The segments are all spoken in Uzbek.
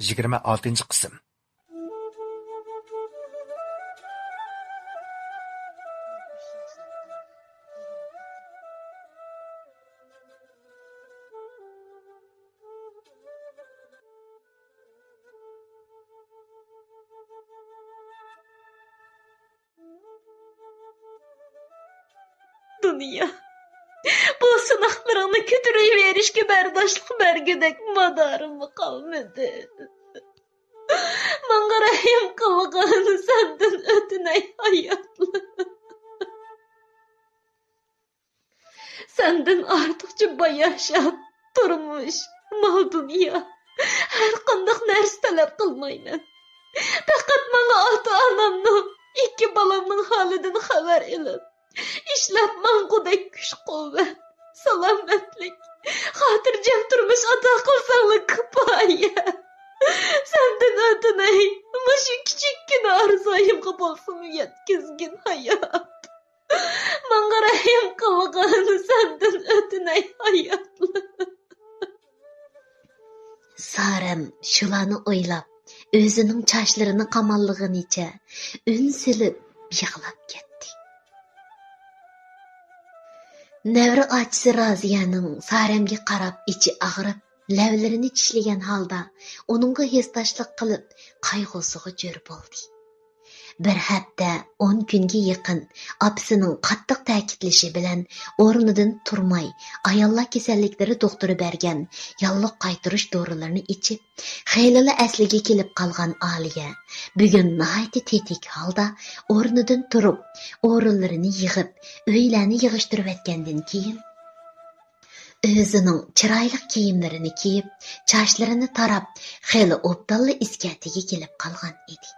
26 qism. Dünya. Bu sınaqlarını kötürüyverişke berdaşlık bergedek madarımı kalmadı. Mangarayım kılgını senden ötüney hayatlı. Senden artıkça bayaşat durmuş mal dünya. Her qandaq ners talep kılmayman. Fakat bana ata anamның, iki balamның halidan haber elip. İşletmen kudek güç kuvvet, salametlik, hatırcam turmuş ata kılsanlık kıpaya. Senden ötüney, şu küçükkine arzayımga bolsun yetkizgin hayat. Mangarayım kılgını senden ötüney hayatlı. Sarem şulanı oylap, özünün çaşlarını kamallığın içe, ün silip yığlap ketdi. Nevri açsı Raziyaның Saremge qarab içi ağrıp, ləvlərini çişlеген halda, onunğa hestaşlıq qılıp, qaygısığı jör boldi. Bir hafta 10 günge yaqin apsının qattiq ta'kidlashi bilan o'rnidan turmay, ayollar kasalliklari doktoru bergan yalliq qaytirish dorilarini ichib, xeylila asliga kelib qolgan Aliya bugun nihoyatda tetik holda o'rnidan turib, o'rinlarini yig'ib, uylarni yig'ishtirib etgandan keyin o'zining chiroyli kiyimlarini kiyib, chochlarini tarab, xeyli obdalla iskatiga kelib qolgan edi.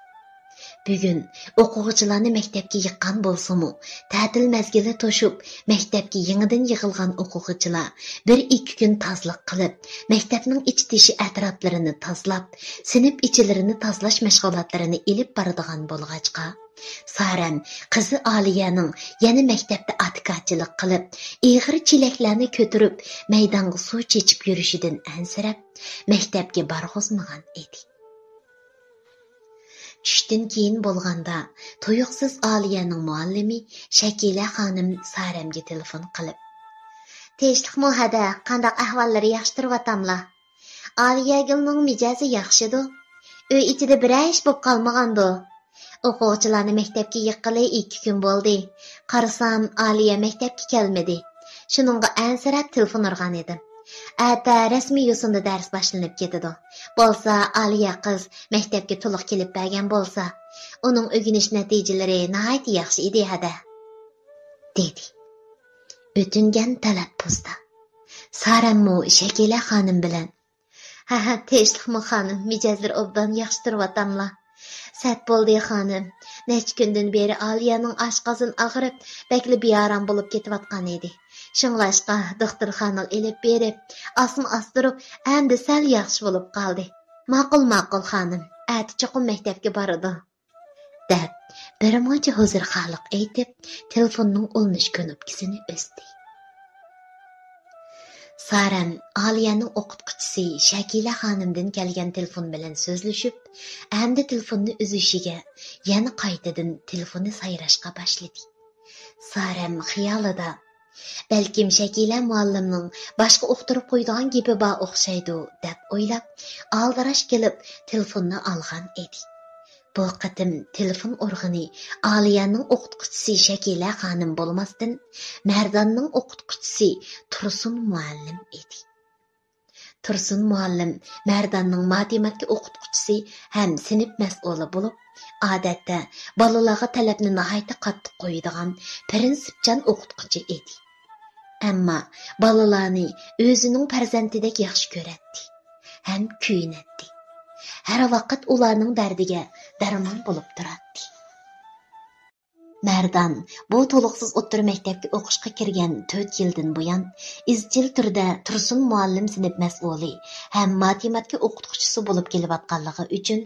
Bugun o'quvchilarni maktabga yiqqan bo'lsa-mu, ta'til mezgili to'shib, maktabga yangidan yig'ilgan o'quvchilar 1-2 kun tozliq qilib, maktabning ichitishi atroflarini tozlab, sinf ichilarini tozlash mashg'ulotlarini ilib boradigan bo'lg'achqa, Sarem qizi Aliyaning yana maktabda atikachilik qilib, ig'ir chelaklarni ko'tarib, maydonga suv chechib yurishidan ansirab, maktabga borg'izmagan edi. Tushdan keyin bo'lganda, tuyuqsiz Aliyaning muallimi Shakila xonim Saremga telefon qilib, "Tinchlikmi hada, qanday ahvollari yaxshitirvatamlar? Aliyagilning mijozi yaxshidu. Uy ichida bir ish bo'lib qolmagandi. O'quvchilarni maktabga yiqqili 2 kun bo'ldi. Qarasam, Aliya maktabga kelmadi. Shuningga ansirab telefon urgan edim. Ata rasmiy yo'sinda dars boshlanib ketadi. Bo'lsa, Aliya qiz maktabga to'liq kelib bergan bo'lsa, uning o'rganish natijalari nihoyat yaxshi edi hada", dedi. O'tingan talaffuzda Saremmo Shakila xonim bilan, "Ha, tinchlikmi xonim, mijozlar obdan yaxshitirvatamlar. Sat bo'ldi xonim. Necha kundan beri Aliyaning oshqozon og'rib, bakli bearam bo'lib ketayotgan edi. Shunglashqa doktorxonaga ilib berib, asma astirib, endi sal yaxshi bo'lib qoldi. Ma'qul xonim, ati cho'qim maktabga boradi", deb bir muncha huzurxohlik aytib, telefonning ulnish knopkasini o'sdi. Sarem Aliyaning o'qituvchisi Shakila xonimdan kelgan telefon bilan so'zlashib, endi telefonni uzishiga, yana qaytadan telefonni sayrashga boshladi. Sarem xiyolida, balkim Shakila muallimning boshqa o'qtirib qo'ydigan gapi bor o'xshaydi deb o'ylab, aldirash kelib telefonni olgan edi. Bu qatim telefon urg'ini Aliyaning o'qituvchisi Shakila xonim bo'lmasdan, Mardonning o'qituvchisi Tursun muallim edi. Tursun muallim Mardonning matematika o'qituvchisi ham sinf mas'uli bo'lib, odatda bolalarga talabni nihoyatda qattiq qo'yadigan prinsipchan o'qituvchi edi. Ammo bolalarni o'zining farzandidek yaxshi ko'radi, ham kuyinadi. Her vaqt ularning dardiga darmon bo'lib turadi. Mardon bu to'liqsiz o'ttir maktabga o'qishga kirgan 4 yildan buyon izchil turda Tursun muallim sinf mas'uli ham matematika o'qituvchisi bo'lib kelayotganligi uchun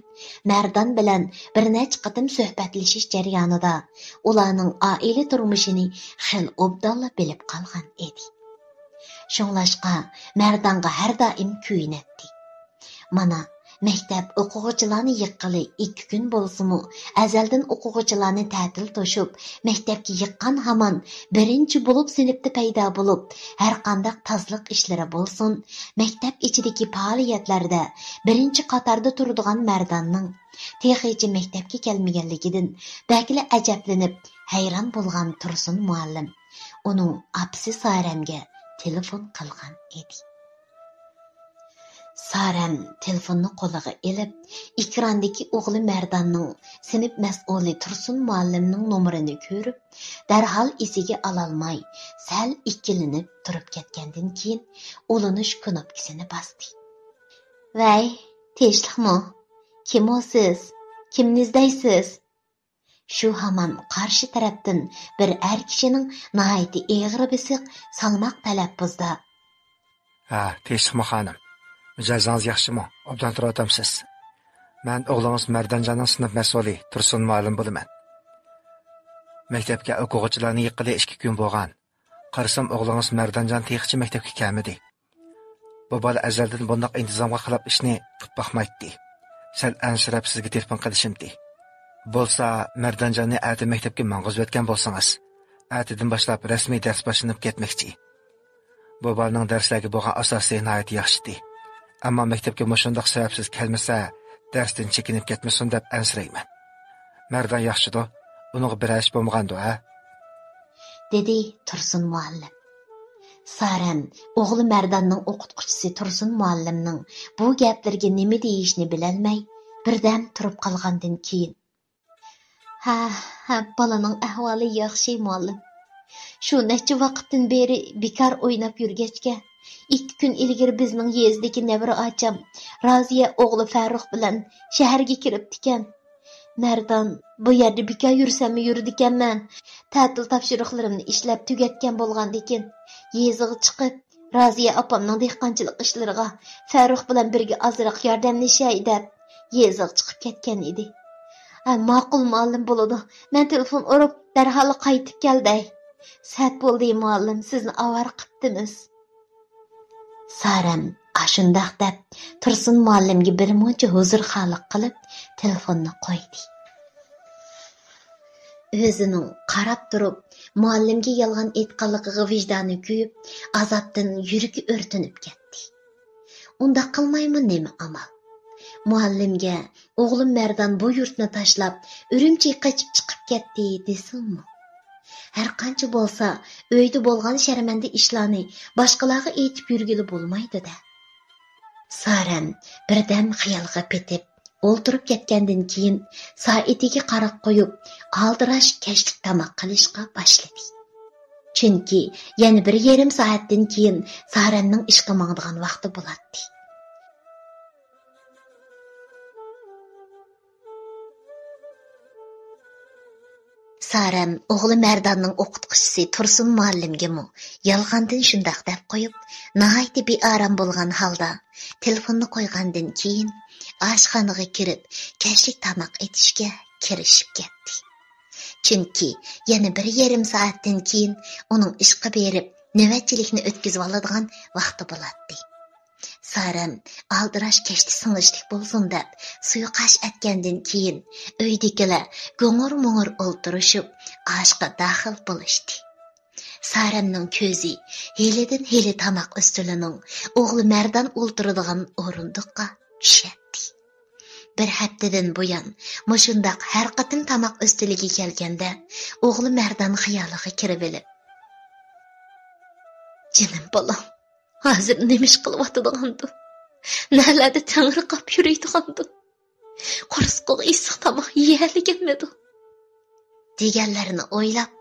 Mardon bilan bir necha qatim suhbatlashish jarayonida ularning oila turmushini xil obdalla bilib qolgan edi. Shunglashqa Mardonga har doim kuyinadi. Mana Maktab o'quvchilarni yiqqili 2 kun bo'lsa-mu, azaldan o'quvchilarni ta'til to'shib, maktabga yiqqan hamon birinchi bo'lib sinfda paydo bo'lib, har qanday tozliq ishlari bo'lsin, maktab ichidagi faoliyatlarda birinchi qatorda turadigan Mardanning texichi maktabga kelmaganligidan bakli ajablanib, hayron bo'lgan Tursun muallim uning apsi Saramga telefon qilgan edi. Saram telefonni qo'liga elib, ekrandagi o'g'li Mardanning sinf mas'uli Tursun muallimning nomerini ko'rib, darhol esiga ololmay, sal ikkilinib turib ketgandan keyin ulanish knopkasini bosdi. "Vay, tinchlikmi? Kim o'siz? Kimni izlaysiz?" Shu hamon qarshi tarafdan bir er kishining nihoyatda eg'ir bisiq, salmoq talaffuzda: "Ha, tinchlikmi xonim? Mijozangiz yaxshimi? Obdan turatamsiz. Men o'g'lingiz Mardanjonning sinf mas'uli Tursun muallim bo'laman. Maktabga o'quvchilarni yiqqili 2 kun bo'lgan. Qarasam o'g'lingiz Mardanjon texichi maktabga kelmadi. Bu bola azaldan bundoq intizomga qilib ishni put baxmaydi. Sal ansirab sizga telefon qilishimdi. Bo'lsa Mardanjonni ati maktabga mang'izib o'tgan bo'lsangiz, atidan boshlab rasmiy dars boshlanib ketmoqchi. Bu bolaning darslarga bo'lgan asosi nihoyat yaxshi. Ammo maktabga mushundoq sababsiz kelmasa, darsdan chekinib ketmasin deb ansirayman. Mardan yaxshidir, uning bir ish bo'lmagandi, ha?" dedi Tursun muallim. Saram o'g'li Mardanning o'qituvchisi Tursun muallimning bu gaplarga nima deyishni bilolmay, birdan turib qolgandan keyin: Ha, bolaning ahvoli yaxshi muallim. Shu necha vaqtdan beri bekor o'ynab yurgachga, 2 kun ilgari bizning yezdagi nevra ocham Roziya o'g'li Farruh bilan shaharga kiribdi-kan. Mardan bu yerda bekor yursammi yurdikanman. Ta'til topshiriqlarimni ishlab tugatgan bo'lgandikin, yeziga chiqib, Roziya opamning dehqonchilik ishlariga Farruh bilan birga ozroq yordamlashay deb yeziga chiqib ketgan edi. Ma'qul muallim bo'ladi. Men telefon urib, darhol qaytib kelday. Sat bo'ldi muallim, sizni avar qiptimiz. Saram ashundaq deb Tursun muallimga bir muncha huzur xoliq qilib telefonni qo'ydi. O'zining qarab turib, muallimga yolg'on aytganligiga vijdoni kuyib, azobdan yuragi o'rtanib ketdi. Unda qilmaymi nima amal? Muallimga o'g'lim Mardan bu yurtni tashlab, Urumchiga qochib chiqib ketdi desinmi? Har qancha bo'lsa, uyda bo'lgan sharmanda ishlarni boshqalarga aytib yurgili bo'lmaydi-da. Saram birdan xiyolga petib, o'ltirib ketgandan keyin soatiga qarab qo'yib, aldirash kashlik tomoq qilishga boshladi. Chunki yana 1,5 soatdan keyin Saramning ishga mangdigan vaqti bo'ladi. Saram o'g'li Mardanning o'qituvchisi Tursun muallimga yolg'ondan shundoq deb qo'yib, nihoyatda bearam bo'lgan holda telefonni qo'ygandan keyin oshxonaga kirib, kashlik tomoq etishga kirishib ketdi. Chunki yana 1,5 soatdan keyin uning ishga berib, navbatchilikni o'tkazib oladigan vaqti bo'ladi. Saram aldirash kashti singishlik bo'lsin deb suyqash etgandan keyin uydagilar go'ng'ir-mo'ng'ir o'ltirishib, oshga daxil bo'lishdi. Saramning ko'zi helidan heli tomoq ustilining o'g'li Mardan o'ltiradigan o'rindiqqa tushadi. Bir haftadan buyon mushundoq har qatim tomoq ustiliga kelganda o'g'li Mardan xiyoliga kirib olib: "Jinim bolam, hozir nima ish qilyotgandu? Nalarda tangriqab yuraydigandu? Qo'rsqoq issiq tomoq yeyaliganmidi?" deganlarini o'ylab,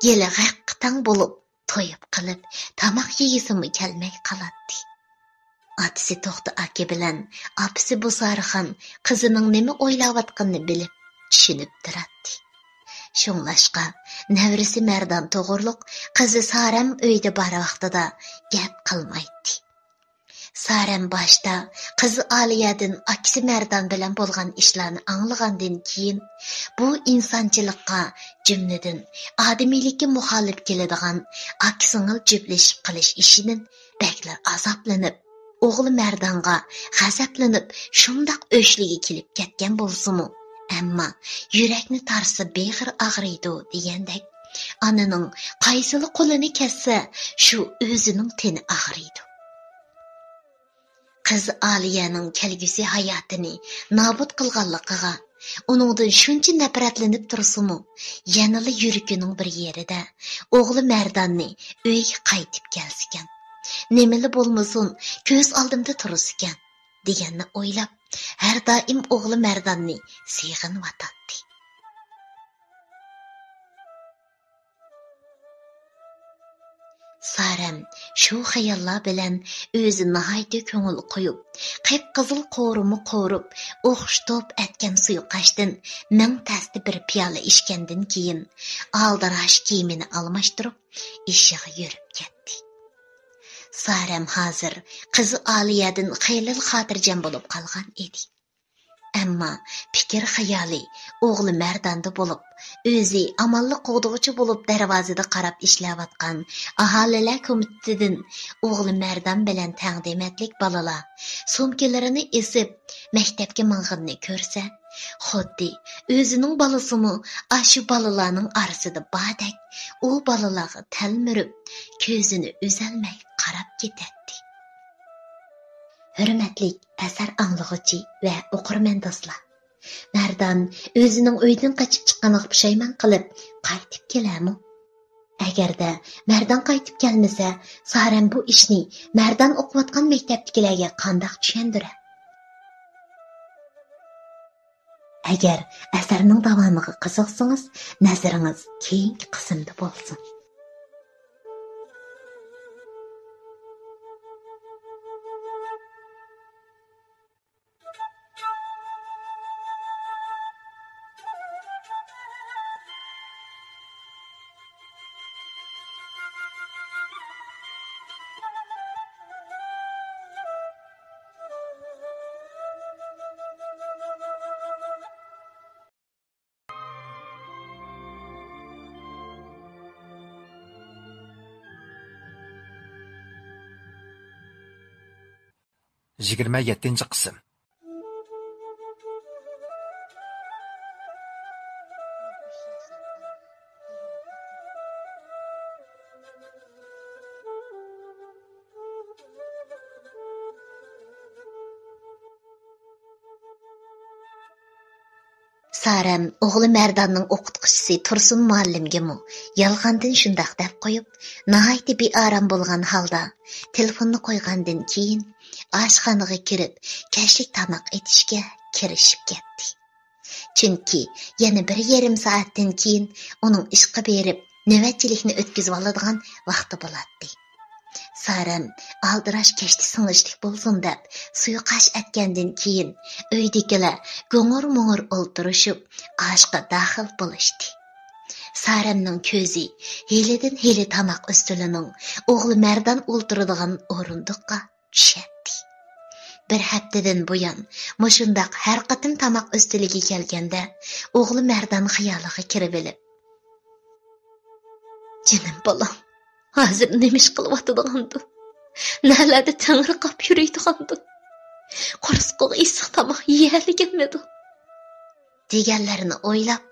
yeli g'aqqitang bo'lib, to'yib qilib, tomoq yegisimi kelmay qoladi. Otasi To'xta aka bilan opasi Busarixon qizining nima o'ylayotganini bilib, tushunib turadi. Shunglashqa navrisi Mardan to'g'riliq qizi Saram uyda bor vaqtida gap qilmaydi. Saram boshda qizi Aliyadan akisi Mardan bilan bo'lgan ishlarni anglagandan keyin bu insonchilikqa, jumladan odamiylikka muxolif keladigan akisingil juplashib qilish ishidan baklar azoblanib, o'g'li Mardonga g'azablanib shundoq o'shligi kelib ketgan bo'lsa-mu, ammo yurakni tarsa beg'ir og'riydi degandek, onaning qaysili qo'lini kessa, shu o'zining teni og'riydi. Qiz Aliyaning kelgusi hayotini nobud qilganligiga, uningdan shuncha nafratlanib tursa-mu, yanada yuragining bir yerida o'g'li Mardonni uyga qaytib kelsikan, nemali bo'lmasin, ko'z oldimda tursikan deganni o'ylab, har doim o'g'li Mardonni seg'inayotdi. Sarem shu xayollar bilan o'zi nihoyatda ko'ngil qo'yib, qip-qizil qo'rimi qo'rib, o'xshitib atgan suyuqashdan ming tasdi bir piyola ichgandan keyin aldirash kiyimini almashtirib, ishiga yurib ketdi. Sarem hozir qizi Aliyadan xaylil xotirjam bo'lib qolgan edi. Ammo fikr xayoli o'g'li Mardonda bo'lib, o'zi amalli qo'dg'uchi bo'lib darvozada qarab ishlayotgan aholilar komitetidan o'g'li Mardon bilan taqdimatlik bolalar sumkalarini esib maktabga mang'inni ko'rsa, xuddi o'zining bolasimi ashu bolalarning orasida badak u bolalarga talmirib, ko'zini uzalmay qarab ketadi. Hürmetli asar anlıqçı ve okurmen dostlar. Mardon o'zining uydan qochib chiqqaniga pushaymon qilib qaytib kelarmi? Agarda Mardon qaytib kelmasa, Sarem bu ishni Mardon o'qiyotgan maktabdagilarga qanday tushundirar? Agar asarning davomiga qiziqsangiz, nazaringiz keyingi qismda bo'lsin. Yigirma 7. qism. Sarem o'g'li Mardonning o'qituvchisi Tursun muallimga-mu yolg'ondan shundoq deb qo'yib, nihoyatda beorom bo'lgan holda telefonni qo'ygandan keyin oshxonaga kirib, kashlik tomoq etishga kirishib ketdi. Chunki yana 1,5 soatdan keyin uning ishga berib, navbatchilikni o'tkazib oladigan vaqti bo'ladi. Sarem aldirash kashti singishlik bo'lsin deb suyuqash atgandan keyin uydagilar go'ng'ir-mo'ng'ir o'ltirishib, oshga daxil bo'lishdi. Saremning ko'zi helidan heli tomoq ustilining o'g'li Mardon o'ltiradigan o'rindiqqa tushadi. Bir haftadan buyon mushundaq har qatim tomoq ustiliga kelganda o'g'li Mardon xayoliga kirib olib, "Jinim bolam, hozir nima ish qilyotgandu? Nalarda tangriqab yuraydigandu? Qo'rsqog'i issiq tomoq yeyaliganmidi?" deganlarini o'ylab,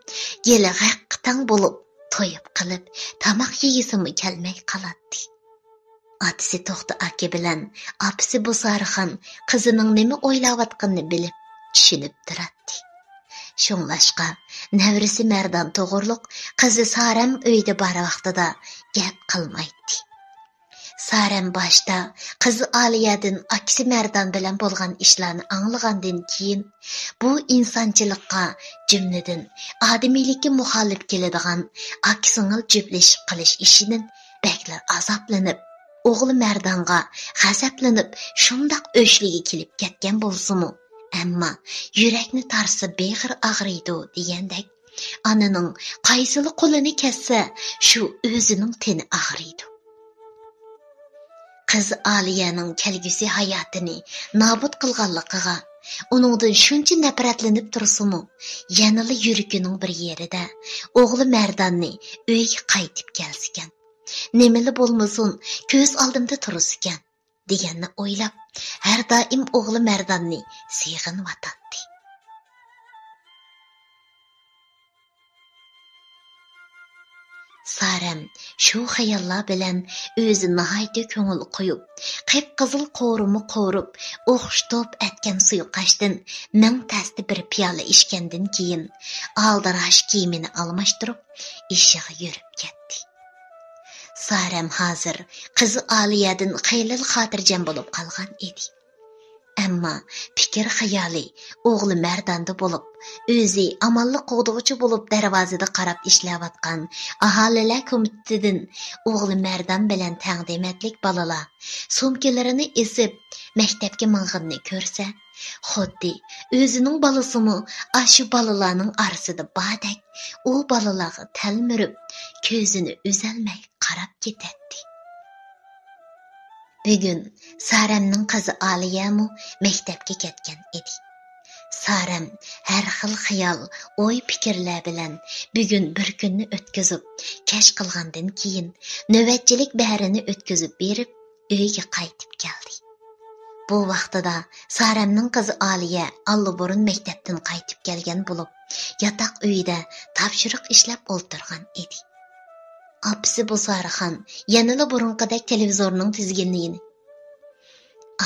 geli g'aqqitang bo'lib, to'yib qilib, tomoq yeysimi kelmay qoladi. Otisi To'xta aka bilan opisi Busarxon qizining nima o'ylayotganini bilib, tushunib turadi. Shunglashqa navrisi Mardon to'g'riliq qizi Sarem uyda bor vaqtida gap qilmaydi. Sarem boshda qizi Aliyadan akisi Mardon bilan bo'lgan ishlarni anglagandan keyin bu insonchilikqa, jumladan odamiylikka muxolif keladigan aksingil juplashib qilish ishining baklar azoblanib, o'g'li Mardonga g'azablanib shundoq o'shligi kelib ketgan bo'lsa-mu, ammo yurakni tarsa beg'ir og'riydi degandek, onaning qaysili qo'lini kessa, shu o'zining teni og'riydi. Qiz Aliyaning kelgusi hayotini nobud qilganligiga, uningdan shuncha nafratlanib tursa-mu, yanada yuragining bir yerida o'g'li Mardonni uyga qaytib kelsikan, nemali bo'lmasin, ko'z oldimda tursikan deganni o'ylab, har doim o'g'li Mardonni seg'inayotdi. Sarem shu xayollar bilan o'zi nihoyatda ko'ngil qo'yib, qip-qizil qo'rimi qo'rib, o'xshitib atgan suyuqashdan ming tasdi bir piyola ichgandan keyin aldirash kiyimini almashtirib, ishiga yurib ketdi. Sarem hozir qizi Aliyadan qaylil xotirjam bo'lib qolgan edi. Ammo fikr xayoli o'g'li Mardonda bo'lib, o'zi amalli qo'g'dug'uchi bo'lib darvozada qarab ishlayotgan aholilar komitetidan o'g'li Mardon bilan taqdimatlik bolalar sumkalarini esib maktabga mang'inni ko'rsa, xuddi o'zining bolasimi ashu bolalarning orasida badak u bolalarga talmirib, ko'zini uzalmay qarab ketadi. Bugun Saremning qizi Aliyamu maktabga ketgan edi. Sarem har xil xayol, o'y fikrlar bilan bugun bir kunni o'tkazib, kash qilgandan keyin navbatchilik bahrini o'tkazib berib, uyga qaytib keldi. Bu vaqtida Saremning qizi Aliya allaburun maktabdan qaytib kelgan bo'lib, yotoq uyida topshiriq ishlab o'tirgan edi. Apisi Busarixon yanada burunqidek televizorning tizginligini.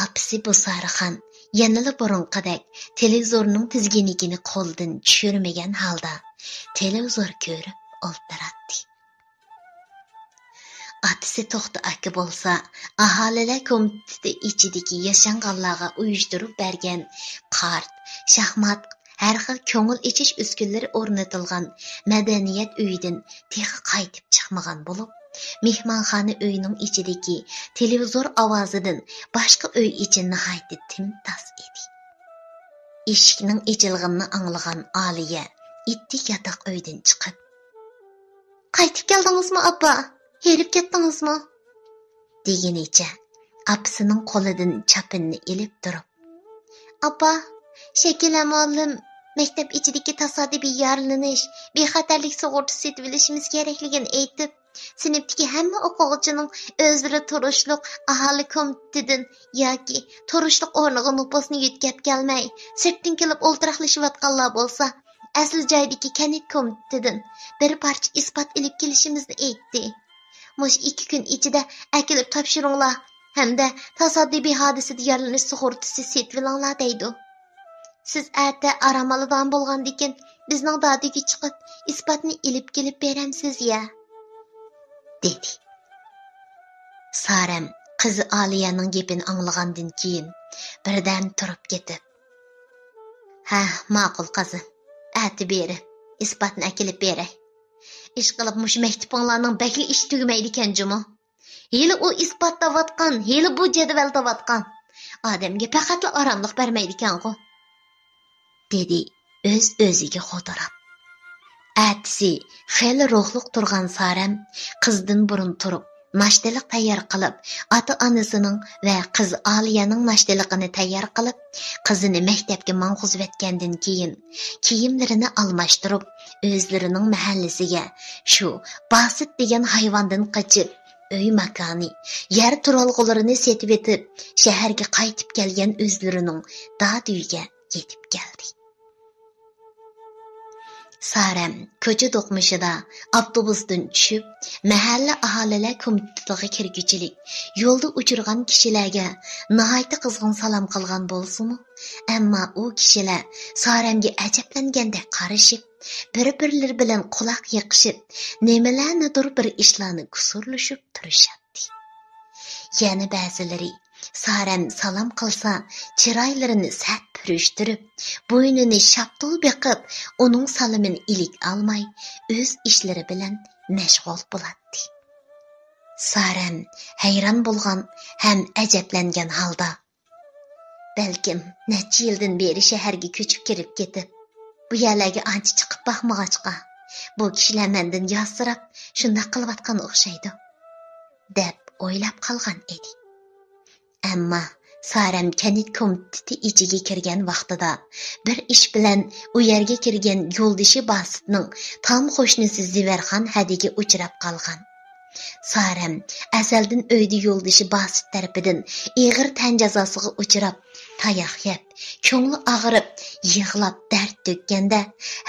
Apisi Busarixon yanada burunqidek televizorning tizginligini qo'ldan tushirmagan holda televizor ko'rib o'tiradi. Atisi To'xta aka bo'lsa, aholilar komiteti ichidagi yashanganlarga uyushtirib bergan qart, shaxmat, har xil ko'ngil ichish uskunlari o'rnatilgan madaniyat uyidan texi qaytib chiqmagan bo'lib, mehmonxona uyining ichidagi televizor ovozidan boshqa uy ichi nihoyatda timtas edi. Eshikning echilganini anglagan Aliya ittik yotoq uydan chiqib, "Qaytib keldingizmi, appa? Herib ketdingizmi?" degenicha apasining qo'lidan chapinni ilib turib, "Appa, Shakila muallim maktab ichidagi tasodifiy yaralanish, bexatarlik sug'urtasi setib olishimiz kerakligini aytib, sinfdagi hamma o'quvchining o'zlari turishliq aholi komitetidan yoki turishliq o'rniga nupusni yetkazib kelmay, sirtdan kelib o'ltiraqlashayotganlar bo'lsa, asl joydagi kanit komitetidan bir parcha isbot ilib kelishimizni aytdi. Mush 2 kun ichida akilib topshiringlar hamda tasodifiy hodisada yaralanish sug'urtasi setib olinglar deydi. Siz ata aramalidan bo'lgandikin bizning dodiga chiqib isbotni ilib kelib beramsiz ya," dedi. Sarem qizi Aliyaning gapini anglagandan keyin birdan turib ketib, "Ha, ma'qul qizim. Ati beri isbotni akilib beray. Ish qilib mush maktabinglarning bakli ish tugamaydi ekan jumo. Hali u isbotlayotgan, hali bu jadvallayotgan. Odamga faqatla oromlik bermaydi ekan-ku," dedi o'z-o'ziga xotirab. Atisi xeyli ruhliq turgan Sarem qizdan burun turib, nashtalik tayyor qilib, ota-onasining va qiz Aliyaning nashtaliqini tayyor qilib, qizini maktabga mang'uzvatgandan keyin kiyimlarini almashtirib, o'zlarining mahallasiga shu Basit degan hayvondan qochib, uy makoni, yer turalg'ularini setib etib, shaharga qaytib kelgan o'zlarining dod uyga yetib keldi. Sarem ko'cha do'qmishida avtobusdan tushib, mahalla aholilar komitetiga kirguchilik yo'lda uchirgan kishilarga nihoyatda qizg'in salom qilgan bo'lsa-mu, ammo u kishilar Saremga ajablangandek qarashib, bir-birlari bilan quloq yiqishib, nimalarnidir bir ishlarni kusurlashib turishadi. Yana ba'zilari Sarem salom qilsa, chiroylarini sat purishtirib, bo'ynini shaptul beqib, uning salomini ilik olmay, o'z ishlari bilan mashg'ul bo'ladi. Sarem hayron bo'lgan ham ajablangan holda, balkim necha yildan beri shaharga ko'chib kirib ketib, bu yerlarga ancha chiqib baxmag'achqa, bu kishilar mendan yosirab, shunda qilayotgan o'xshaydi, deb o'ylab qolgan edi. Ammo Sarem kanit komiteti ichiga kirgan vaqtida bir ish bilan u yerga kirgan yo'ldoshi Basitning tom qo'shnisi Zivarxon hadiga uchrab qolgan. Sarem azaldan uyda yo'ldoshi Basit tarafidan ig'ir tan jazosiga uchrab, tayoq yeb, ko'ngli og'rib, yig'lab dard to'kkanda,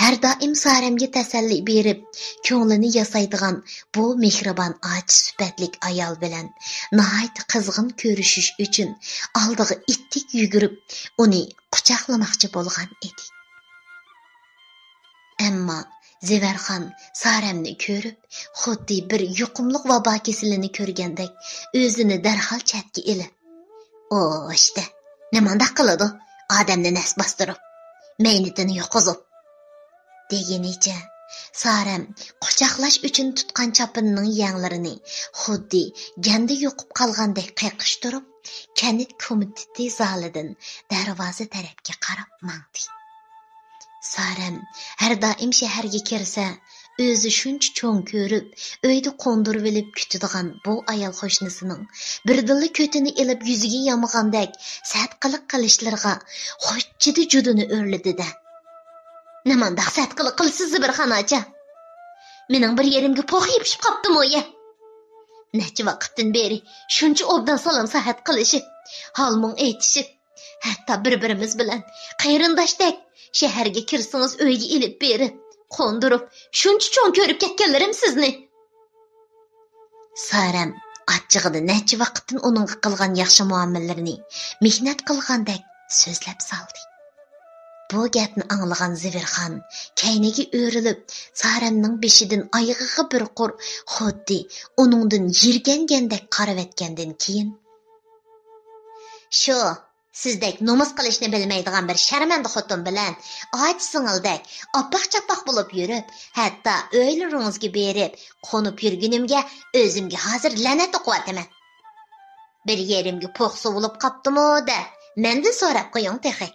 har doim Saremga tasalli berib, ko'nglini yasaydigan bu mehribon och sifatlik ayol bilan nihoyat qizg'in ko'rishish uchun oldiga ittik yugurib, uni quchoqlamoqchi bo'lgan edi. Ammo Ziverxon Saremni ko'rib, xuddi bir yuqumliq vabo kasalini ko'rgandek, o'zini darhol chatga ilib, "O, işte, nimanda qiladi? Odamni nas bostirib, mehnatini yo'qozib." degenicha, Sarem quchoqlash uchun tutgan chopinining yanglarini xuddi ganda yo'qib qolgandek qayqishtirib, kanit komiteti zalidan darvoza tarafga qarab mangdi. Sarem har doim shaharga kirsa, o'zi shuncha cho'ng ko'rib, uyda qo'ndirib olib kutadigan bu ayol qo'shnisining birdilla ko'tini ilib yuziga yomg'andek satqiliq qilishlarga xo'chchidi judini o'rlidi-da. Nimandaq satqiliq qilsiz Ziverxon acha? Mening bir yerimga po'x yepishib qopdimi-ya? Necha vaqtdan beri shuncha obdan salom sahat qilishib, hol-mung aytishib, hatto bir-birimiz bilan qayrindoshdek shaharga kirsangiz uyga ilib berib, qo'ndirib, shuncha cho'ng ko'rib ketganlarim sizni. Sarem achchig'ida necha vaqtdan uning qilgan yaxshi muomalarini mehnat qilgandek so'zlab soldi. Bu gapni anglagan Ziverxon kayniga o'rilib, Saremning beshidan oyog'iga bir qur xuddi uningdan yirgangandek qarab etgandan keyin, "Shu sizdek nomus qilishni bilmaydigan bir sharmanda xotin bilan och singildek oppoq-chapoq bo'lib yurib, hatto o'ylaringizga berib, qo'nib yurgunimga o'zimga hozir la'nat o'qiyapman. Bir yerimga po'q suvilib qopdimi-da, mendan so'rab qo'ying texi.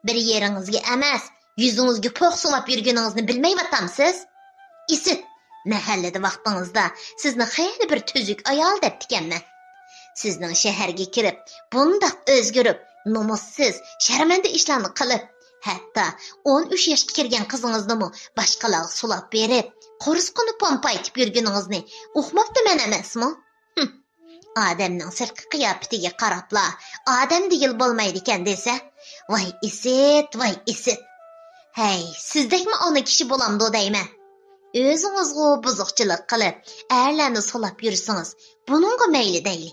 Bir yeringizga emas, yuzingizga po'q suvab yurganingizni bilmayvatamsiz? Isit, mahallada vaqtingizda sizni xeyli bir tuzuk ayol deb tikanman. Sizning shaharga kirib, bundoq o'zgarib, nomussiz, sharmanda ishlarni qilib, hatto 13 yoshga kirgan qizingizni boshqalarga sulab berib, qo'risqini pompaytib yurganingizni uqmabdiman emasmi? Odamning sirtqi qiyofatiga qarabla, odam degil bo'lmaydi ekan desa, voy isit, voy isit. Hey, sizdekmi ona kishi bo'lamdi deyman. O'zingizga buzuqchilik qilib, erlarni sulab yursangiz, buningga mayli deyli.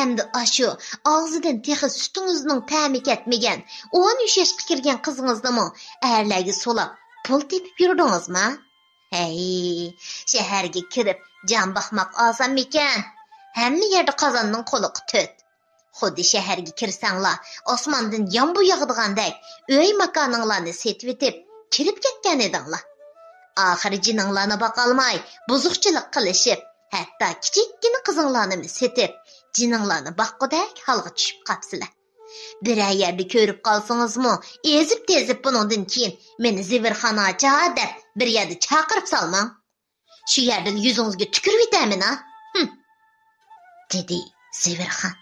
Endi ashu og'zidan texi sutingizning ta'mi ketmagan 13 yoshga kirgan qizingizni erlarga sulab pul tepib yurdingizmi? Hey, shaharga kirib jon boqmoq oson ekan. Hamma yerda qozonning qo'liqi to'rt. Xuddi shaharga kirsanglar, osmondan yomg'ir yog'digandek, uy makoninglarni setib etib, kirib ketgan edinglar. Oxiri jininglarni boqolmay, buzuqchilik qilishib, hatto kichikkina qizinglarni setib, jininglarni boqqudek holga tushib qapsizlar. Bir yerda ko'rib qolsangizmi, ezib-tezib bundan keyin meni Ziverxon acha deb bir yerda chaqirib solmang. Shu yerdan yuzingizga tukirib etaman ha. Dedi Ziverxon.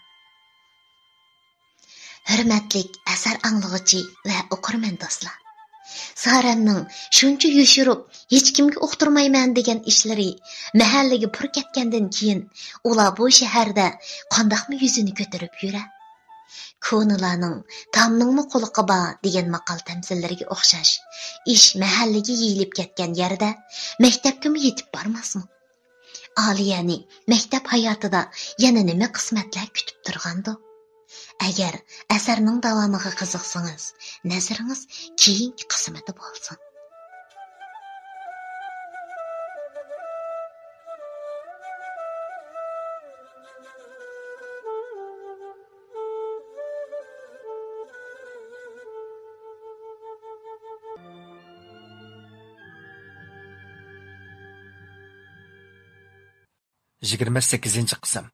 Hurmatlik asar anglag'uchi va o'qirman do'stlar. Saremning shuncha yushirib, hech kimga uqtirmayman degan ishlari mahallaga pur ketgandan keyin ular bu shaharda qandoqmi yuzini ko'tarib yura? Ko'nilarning tamningmi qo'liqqa ba degan maqol tamsillariga o'xshash. Ish mahallaga yeyilib ketgan yerda maktabga yetib bormasmi? Aliyani maktab hayotida yana nima qismatlar kutib turgandi? Agar asarning davomiga qiziqsangiz, nazaringiz keyingi qismida bo'lsin. Yigirma 8-ci qism.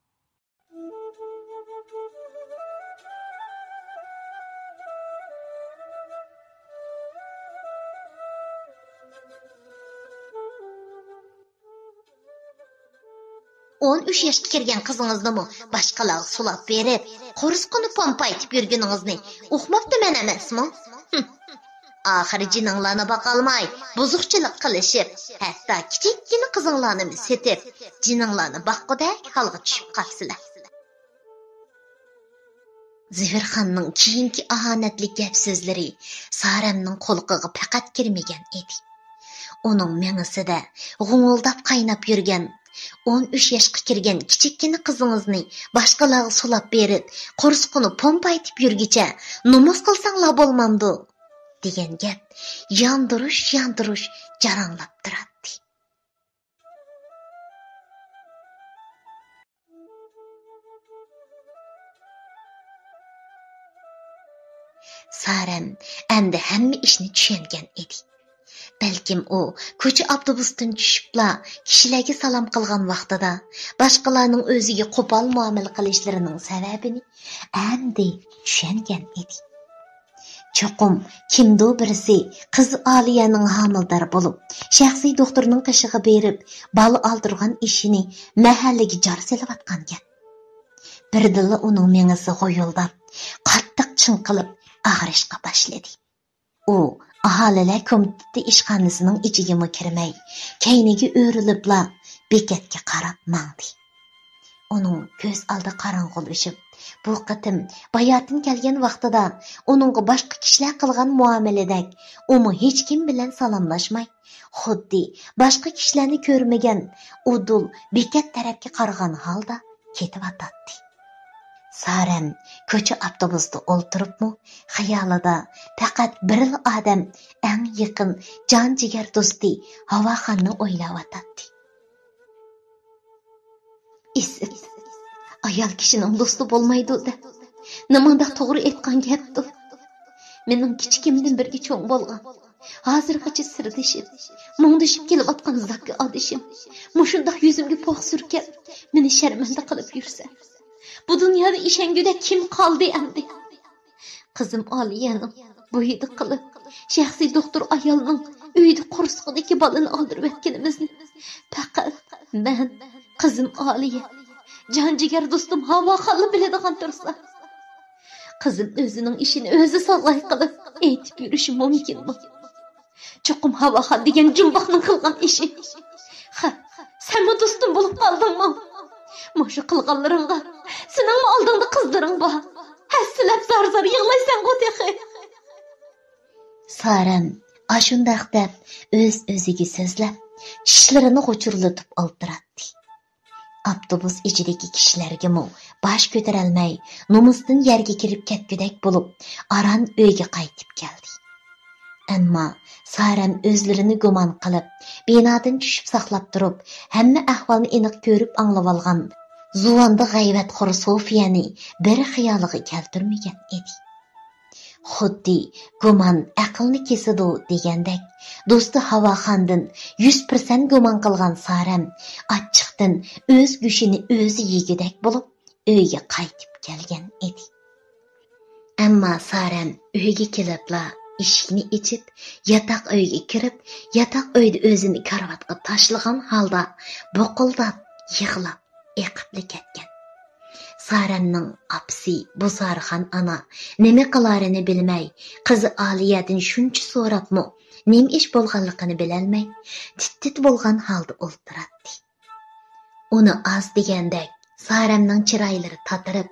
On 13 yoshga kirgan qizingizni boshqalarga sulab berib, qo'risqini pompaytib yurganingizni uqmabdiman emasmi? Ahiri jininglarni boqolmay, buzuqchilik qilishib, hatto kichikkina qizinglarni setib, jininglarni boqqudek holga tushib qolsizlar. Zifirxonning keyingi ahonatli gap so'zlari Saramning qo'lqiga faqat kirmagan edi. Uning mengisida g'ung'uldab qaynab yurgan 13 yoshga kirgan kichikkina qizingizni boshqalarga sulab berib, qo'rsqini pompaytib yurgicha nomus qilsanglar bo'lmamdi degan gap yondirish jaranglab turadi. Saram endi hamma ishni tushungan edi. Balkim u ko'cha avtobusdan tushibla kishilarga salom qilgan vaqtida boshqalarning o'ziga qo'pol muomala qilishlarining sababini endi tushungan edi. Cho'qim kimdo birisi qiz Aliyaning homildor bo'lib, shaxsiy doktorning qishig'i berib, bola oldirgan ishini mahallaga jar selayotgan gap. Birdilla uning mengisi qo'yildab, qattiq chinqilib ag'rishga boshladi. U aholilar komiteti ishxonasining ichiga kirmay, kayniga o'rilibla bekatga qarab mangdi. Uning ko'z oldi qorong'ulashib, bu qatim bayotin kelgan vaqtida uningga boshqa kishilar qilgan muomaladek, umi hech kim bilan salomlashmay, xuddi boshqa kishilarni ko'rmagan udul bekat tarafga qaragan holda ketib-atdi. Saram ko'cha avtobusda o'ltiribmi, xayolida faqat bir odam, eng yaqin jon-jigar do'sti Havoxonni o'ylayotdi. Isib, ayol kishining do'sti bo'lmaydi-da. Nimada to'g'ri aytgan gapdir. Mening kichikimdan birga cho'ng bo'lgan. Hozirgacha sirdishib, mungdishib kelayotgan zakki odishim, mushundoq yuzimga poq surkab, meni sharmanda qilib yursa. Bu dunyoda ishangida kim qoldi endi? Qizim Aliyaning bo'yida qilib, shaxsiy doktor ayolning uyida qo'rsqidagi bolani oldirib o'tganimizni faqat men, qizim Aliya, jon-jigar do'stim Havoxonni biladigan tursa, qizim o'zining ishini o'zi sog'ay qilib aytib yurishi mumkinmi? Cho'qim Havoxon degan jumboqning qilgan ishi. Ha, sen do'stim bo'lib qoldingmi? Mushu qilganlaringga sening oldingda qizlaring bor. Hassilab zar-zar yig'laysan qo'teqi. Saram ashundaq deb o'z-o'ziga so'zlab, tishlarini g'uchurlatib o'ltiradi. Avtobus ichidagi kishilarga bosh ko'tarolmay, nomusdan yerga kirib ketgudak bo'lib, aran uyga qaytib keldi. Ammo Saram o'zlarini gumon qilib, binodan tushib saqlab turib, hamma ahvolni aniq ko'rib anglab olgan Zuvanda g'ayvatxo'r Sofiyani bir xayoliga keltirmagan edi. Xuddi gumon aqlni kesadi degandek, do'sti Havoxondan 100% gumon qilgan Saram achchiqdan o'z go'shini o'zi yegudak bo'lib, uyga qaytib kelgan edi. Ammo Saram uyga kelibla eshikni ichib, yotoq uyga kirib, yotoq uyda o'zini karvatga tashlagan holda boqildab, yig'lab, eqibli ketgan. Saramning apsi Buzarxon ana nima qilarini bilmay, qizi Aliyadan shuncha so'rabmi, nima ish bo'lganligini bilolmay, tit bo'lgan holda o'ltiradi. Uni az degandek Saramning chiroylari tatirib,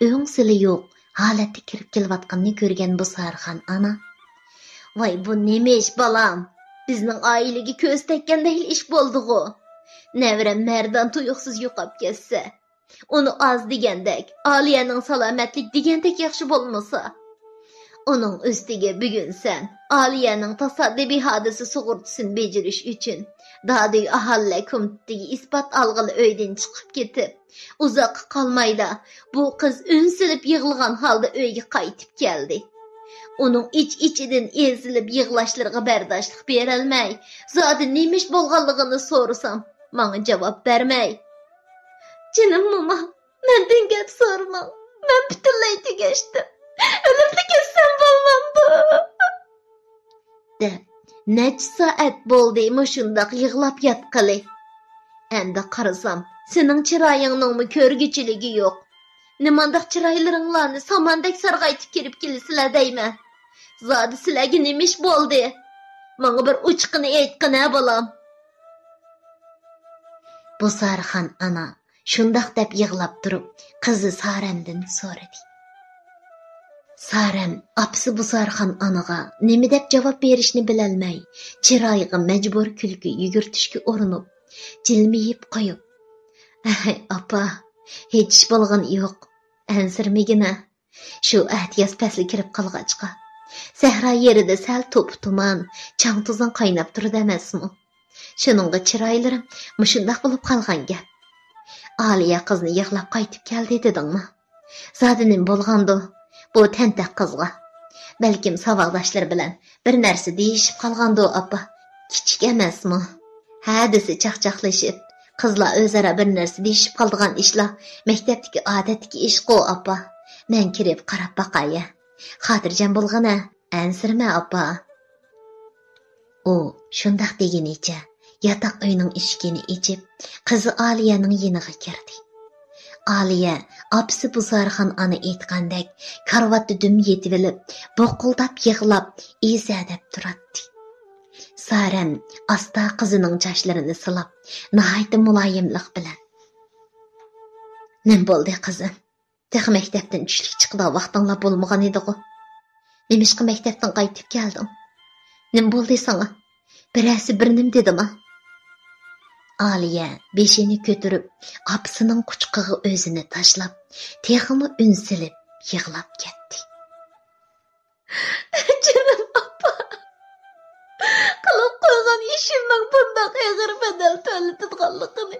o'ngsili yo'q holatda kirib kelayotganini ko'rgan Buzarxon ana, "Voy, bu nima ish balam? Bizning oilaga ko'z tekkanda ish bo'ldi-ku. Nevram merdan tuyuqsiz yo'qab ketsa, uni az degandek, Aliyaning salomatlik degandek yaxshi bo'lmasa, uning ustiga bugun sen Aliyaning tasaddibiy hodisa sug'urtasini bejirish uchun dadi ahalla komitetiga isbot olg'ili uydan chiqib ketib, uzoq qolmayda bu qiz unsilib yig'ilgan holda uyga qaytib keldi. Uning ichidan ezilib yig'lashlariga bardoshlik berolmay, zodi nemish bo'lganligini so'rasam, menga javob bermay. Jinim mama, mendan gap so'rama. Men butunlay tugashdim. O'lib ketsam bo'lmamdi. Deb, necha soat bo'ldi mushundoq yig'lab yotqili. Endi qarasam, sening chiroyingning ko'rgichiligi yo'q. Nimandaq chiroylaringlarni samandek sarg'aytib kirib kelisizlar deyman. Zodi sizlarga nima ish bo'ldi? Menga bir uchiqini aytqina bolam. Bu Sarxon ana shundoq deb yig'lab turib, qizi Saramdan so'radi. Saram apsi bu Sarxon anaga nima deb javob berishni bilolmay, chiroyiga majbur kulgi yugurtishga urinib, jilmayib qo'yib, "Apa, hech ish bo'lgan yo'q. Ansirmagina. Shu ahtiyos pasli kirib qolg'achqa. Sahra yerida sal to'p-tuman, chang-tuzan qaynab turdi emasmi? Shuningga chiroylarim mushundoq bo'lib qolgan gap. Aliya qizni yig'lab qaytib keldi dedingmi? Zodinim bo'lgandi bu tantaq qizga. Balkim savoldoshlar bilan bir narsa deyishib qolgandi apa. Kichik emasmi? Ha desa chaqchaqlashib, qizlar o'zaro bir narsa deyishib qoldigan ishlar maktabdagi odatdagi ish-ku apa. Men kirib qarab baqaya. Xotirjam bo'lg'ana, ansirma apa. U shundoq degenicha yotoq uyning eshigini ichib, qizi Aliyaning yiniga kirdi. Aliya apsi bu Sarxon ana aytgandek karvatda dum yetib, boqildab yig'lab, izadab turadi. Saram asta qizining chochlarini silab, nihoyat muloyimlik bilan: "Nim bo'ldi qizim? Tex maktabdan tushlik chiqdi, vaqtingla bo'lmagan edi-ku. Nimishqa maktabdan qaytib kelding? Nim bo'ldi sana? Birasi bir nim dedimi?" Aliya beshini ko'tarib, apsining quchqig'i o'zini tashlab, texmi unsilib yig'lab ketdi. "Canım apa, qilib qo'ygan ishimning bundoq og'ir badal to'latadiganligini,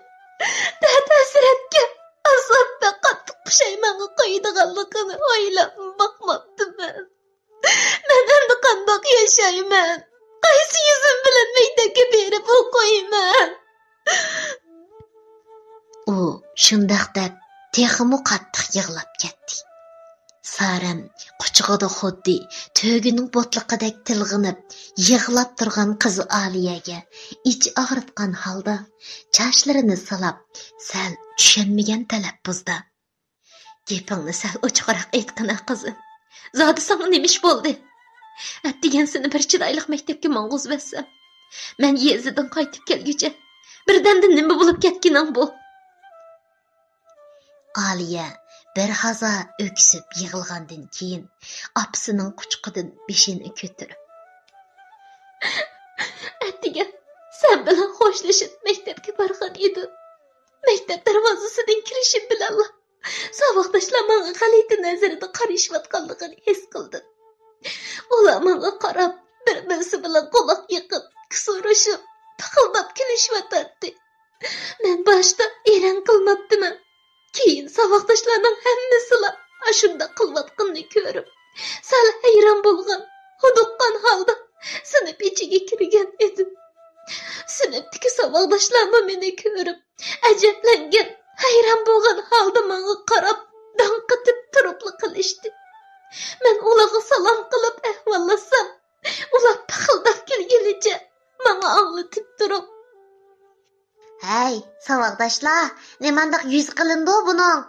ta'siratga azobda qattiq pushaymonga qo'yadiganligini o'ylab boqmabdiman. Men endi qandoq yashayman? Qaysi yuzim bilan maktabga berib o'qiyman?" U shundoq deb texmi qattiq yig'lab ketdi. Saram quchog'ida xuddi to'gining botliqidek tilg'inib yig'lab turgan qizi Aliyaga ich og'ritgan holda chochlarini silab, sal tushunmagan talaffuzda: "Gapingni sal ochiqroq aytqina qizim. Zodi sana nima ish bo'ldi? Atdigan seni bir chiroyli maktabga mang'uzbassam, men yezidan qaytib kelguncha birdamda nima bo'lib ketganing bu?" Aliya bir haza öksüp yig'ilgandan keyin apsining quchqidan beshini ko'tarib: "Atdiga sen bilan xo'shlashib maktabga borgan edim. Maktab darvozasidan kirishim bilan saboqdoshlar menga g'alati nazarda qarashayotganligini his qildim. Ular menga qarab, bir-birisi bilan quloq yiqib, so'rashib, taqildab kulishyotdi. Men boshda eran qilmabdiman. Keyin saboqdoshlarning hammasilar ashunda qilayotganini ko'rib, sal hayron bo'lgan, huduqqan holda sinf ichiga kirgan edim. Sinfdagi saboqdoshlar meni ko'rib, ajablangan, hayron bo'lgan holda menga qarab, danqitib turib qilishdi. Men ularga salom qilib ahvollasam, ular paqildab kelganicha menga anglatib turib: "Hey, saboqdoshlar, nimandaq yuz qilindi buning?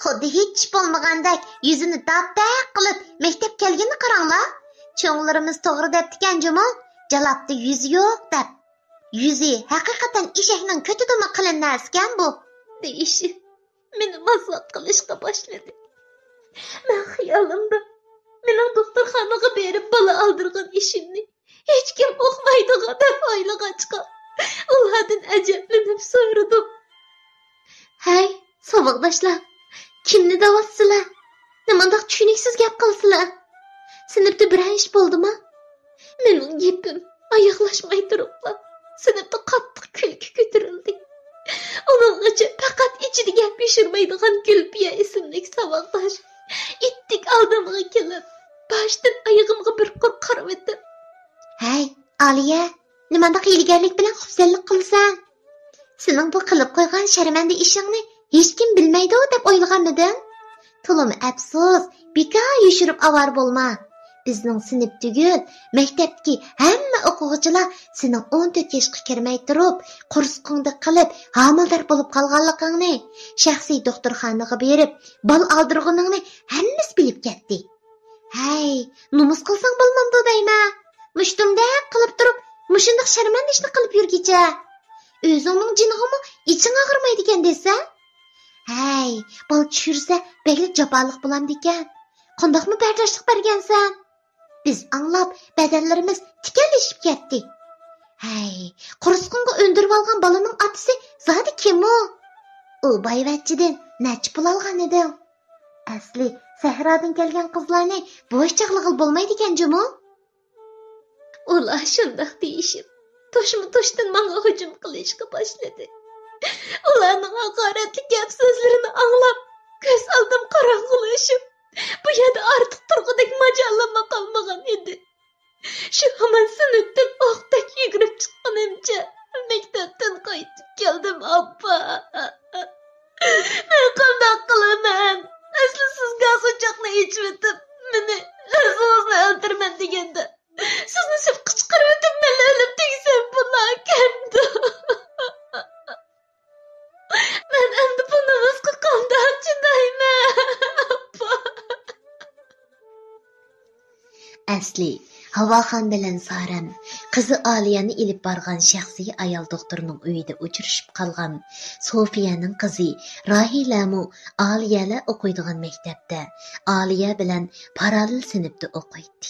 Xuddi hech bo'lmagandek yuzini dab-dab qilib maktab kelganini qaranglar. Cho'nglarimiz to'g'ri debdikan jumol, jalobda yuzi yo'q deb. Yuzi haqiqatan eshakning ko'tidimi qilinmaskan bu?" deyishi meni mazoq qilishga boshladi. Men xiyolimda mening doktorxonaga berib bola oldirgan ishimni hech kim o'qmaydigan deb o'ylag'achqa ulardan ajablanib so'radim: "Hey, saboqdoshlar, kimni davotsizlar? Nimandaq tushuniksiz gap qilsizlar? Sinfda biror ish bo'ldimi?" Mening gapim oyoqlashmay turiblar. Sinfda qattiq kulki ko'tarildi. Uninggacha faqat ichida gap pishirmaydigan Gulpiya ismli saboqdosh ittik oldimga kelib, boshdan oyog'imga bir qur qarab etib: "Hey, Aliya, nimandaq hilgarlik bilan xufsallik qilsan? Sening bu qilib qo'ygan sharmanda ishingni hech kim bilmaydi deb o'ylaganmidim? To'lim afsus, bekor yushirib avar bo'lma. Bizning sinf tugul, maktabdagi hamma o'quvchilar sening 14 yoshga kirmay turib, qursqingda qilib, homildor bo'lib qolganligingni, shaxsiy doktorxonaga berib, bol oldirganingni hammasi bilib ketdi. Hey, numus qilsang bo'lmamdi deyma. Mushtumdek qilib turib, mushundoq sharmanda ishni qilib yurgicha. O'zingning jinig'imi iching og'rimaydigan desa? Hey, bol tushirsa, beglik jafoliq bo'lamdikan. Qandoqmi bardoshlik bergansan? Biz anglab, badallarimiz tikanlashib ketdi. Hey, qurisqinga o'ndirib olgan bolaning otasi zodi kim u? U boyvachchidan necha pul olgan edi? Asli sahrodan kelgan qizlarni bo'sh chaqlig'il bo'lmaydi ekan jumu. Ular shundoq deyishib, to'shma-to'shdan menga hujum qilishga boshladi. Ularning haqoratli gap so'zlarini anglab, ko'z oldim qorong'ulashib, bu yerda ortiq turg'udek majallama qolmagan edi. Shu hamon sinfdan o'qdek yugurib chiqqanimcha maktabdan qaytib keldim, oppa. Men qandoq qilaman? Asli siz gaz o'choqni ichib o'tib, meni o'zimni o'ldirman deganda, sizni sib qichqirib o'tib, men o'lib tegsam bo'larkandi. Men endi bunimizga qandoq chidayman? Asli Havoxon bilan Saram qizi Aliyani ilib borgan shaxsiy ayol doktorining uyida uchrashib qolgan Sofiyaning qizi Rahilamu Aliyala o'qiydigan maktabda Aliya bilan parallel sinfda o'qiydi.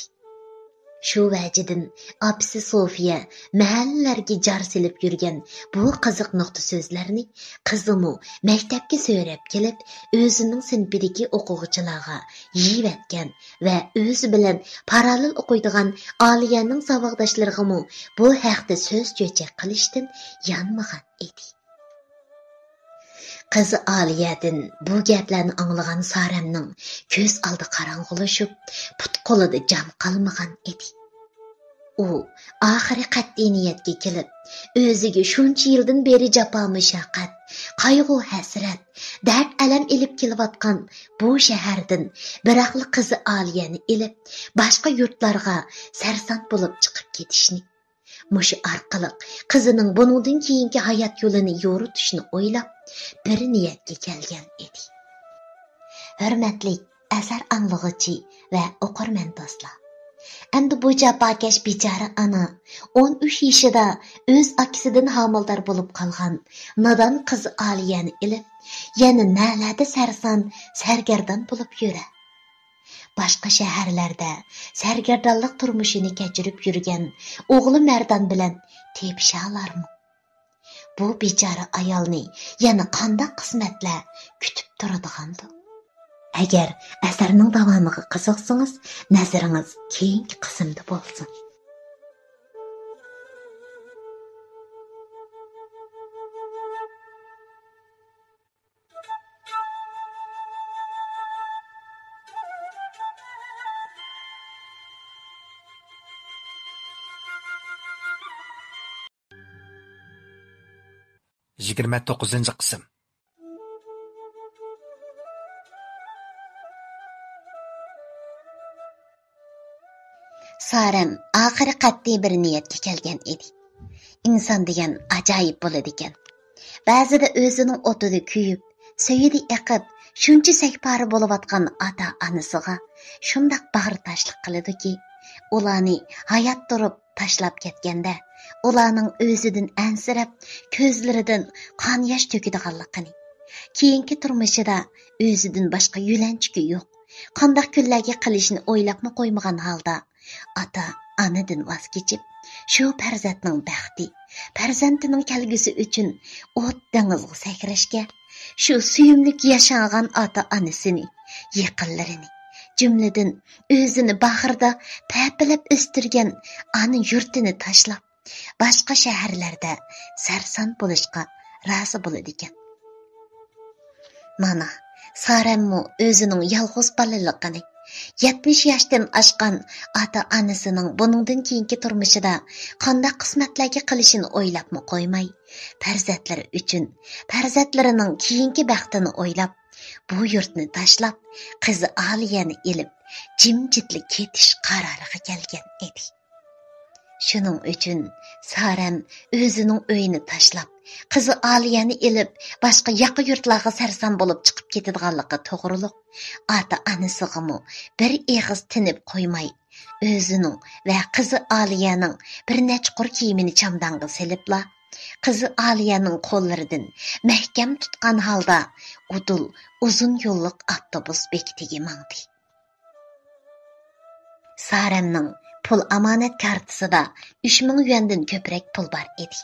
Shu vajidan apisi Sofiya mahallalarga jar silib yurgan bu qiziq nuqta so'zlarni qizimu maktabga so'rab kelib, o'zining sinfidagi o'quvchilarga yeyvatgan va o'zi bilan parallel o'qiydigan Aliyaning saboqdoshlariga bu haqda so'z cho'chak qilishdan yanmagan edi. Qizi Aliyadan bu gaplarni anglagan Saramning ko'z oldi qorong'ulashib, put qo'lida jon qolmagan edi. U oxiri qat'iy niyatga kelib, o'ziga shuncha yildan beri jafo mushaqqat, qayg'u hasrat, dard alam ilib kelayotgan bu shahardan biroqli qizi Aliyani ilib, boshqa yurtlarga sarsand bo'lib chiqib ketishni, mushu orqali qizining bundan keyingi hayot yo'lini yo'ritishni o'ylab, bir niyatga kelgan edi. Hurmatli asar anglag'uchi va o'qirman do'stlar. Endi bu jafokash bechora ana 13 yoshida o'z akisidan homildor bo'lib qolgan nodon qizi Aliyani ilib, yana nalarda sarson sargardon bo'lib yura. Boshqa shaharlarda sargardonlik turmushini kechirib yurgan o'g'li Mardan bilan tepshalarmi? Bu bechora ayolni yana qanday qismatlar kutib turadigandir? Agar asarning davomiga qiziqsangiz, nazaringiz keyingi qismda bo'lsin. Yigirma 29 qism. Saram oxiri qat'iy bir niyatga kelgan edi. Inson degan ajoyib bo'ladi ekan. Ba'zida o'zining o'tida kuyib, suyidi eqib, shuncha sakpari bo'layotgan ota-onasiga shundoq bag'ritoshlik qiladi-ki, ularni hayot turib tashlab ketganda, ularning o'zidan ansirab, ko'zlaridan qon yosh to'kadiganligini, keyingi turmushida o'zidan boshqa yo'lanchigi yo'q, qanday kunlarga qilishni o'ylabmi qo'ymagan holda ota-onadan voz kechib, shu farzandning baxti, farzandining kelgusi uchun o't dengizga sakrashga, shu suyumlik yashagan ota-onasini, yaqinlarini, jumladan o'zini bag'rida papilab o'stirgan ona yurtini tashlab, boshqa shaharlarda sarson bo'lishga rozi bo'ladi ekan. Mana Sarammu o'zining yolg'iz bolaligini, 70 yoshdan oshgan ota-onasining buningdan keyingi turmushida qanday qismatlarga qilishini o'ylabmi qo'ymay, farzandlari uchun, farzandlarining keyingi baxtini o'ylab, bu yurtni tashlab, qizi Aliyani ilib, jimjitlik ketish qaroriga kelgan edi. Shuning uchun Saram o'zining uyini tashlab, qizi Aliyani ilib, boshqa yoqqa yurtlarga sarson bo'lib chiqib ketadiganligi to'g'riliq. Ota-onasiga bir eg'iz tinib qo'ymay, o'zining va qizi Aliyaning bir nechqur kiyimini chamdonga selibla, qizi Aliyaning qo'llaridan mahkam tutgan holda udul uzun yo'lliq avtobus bekitiga mangdi. Saramning pul amonat kartasida 3000 yuandan ko'proq pul bor edi.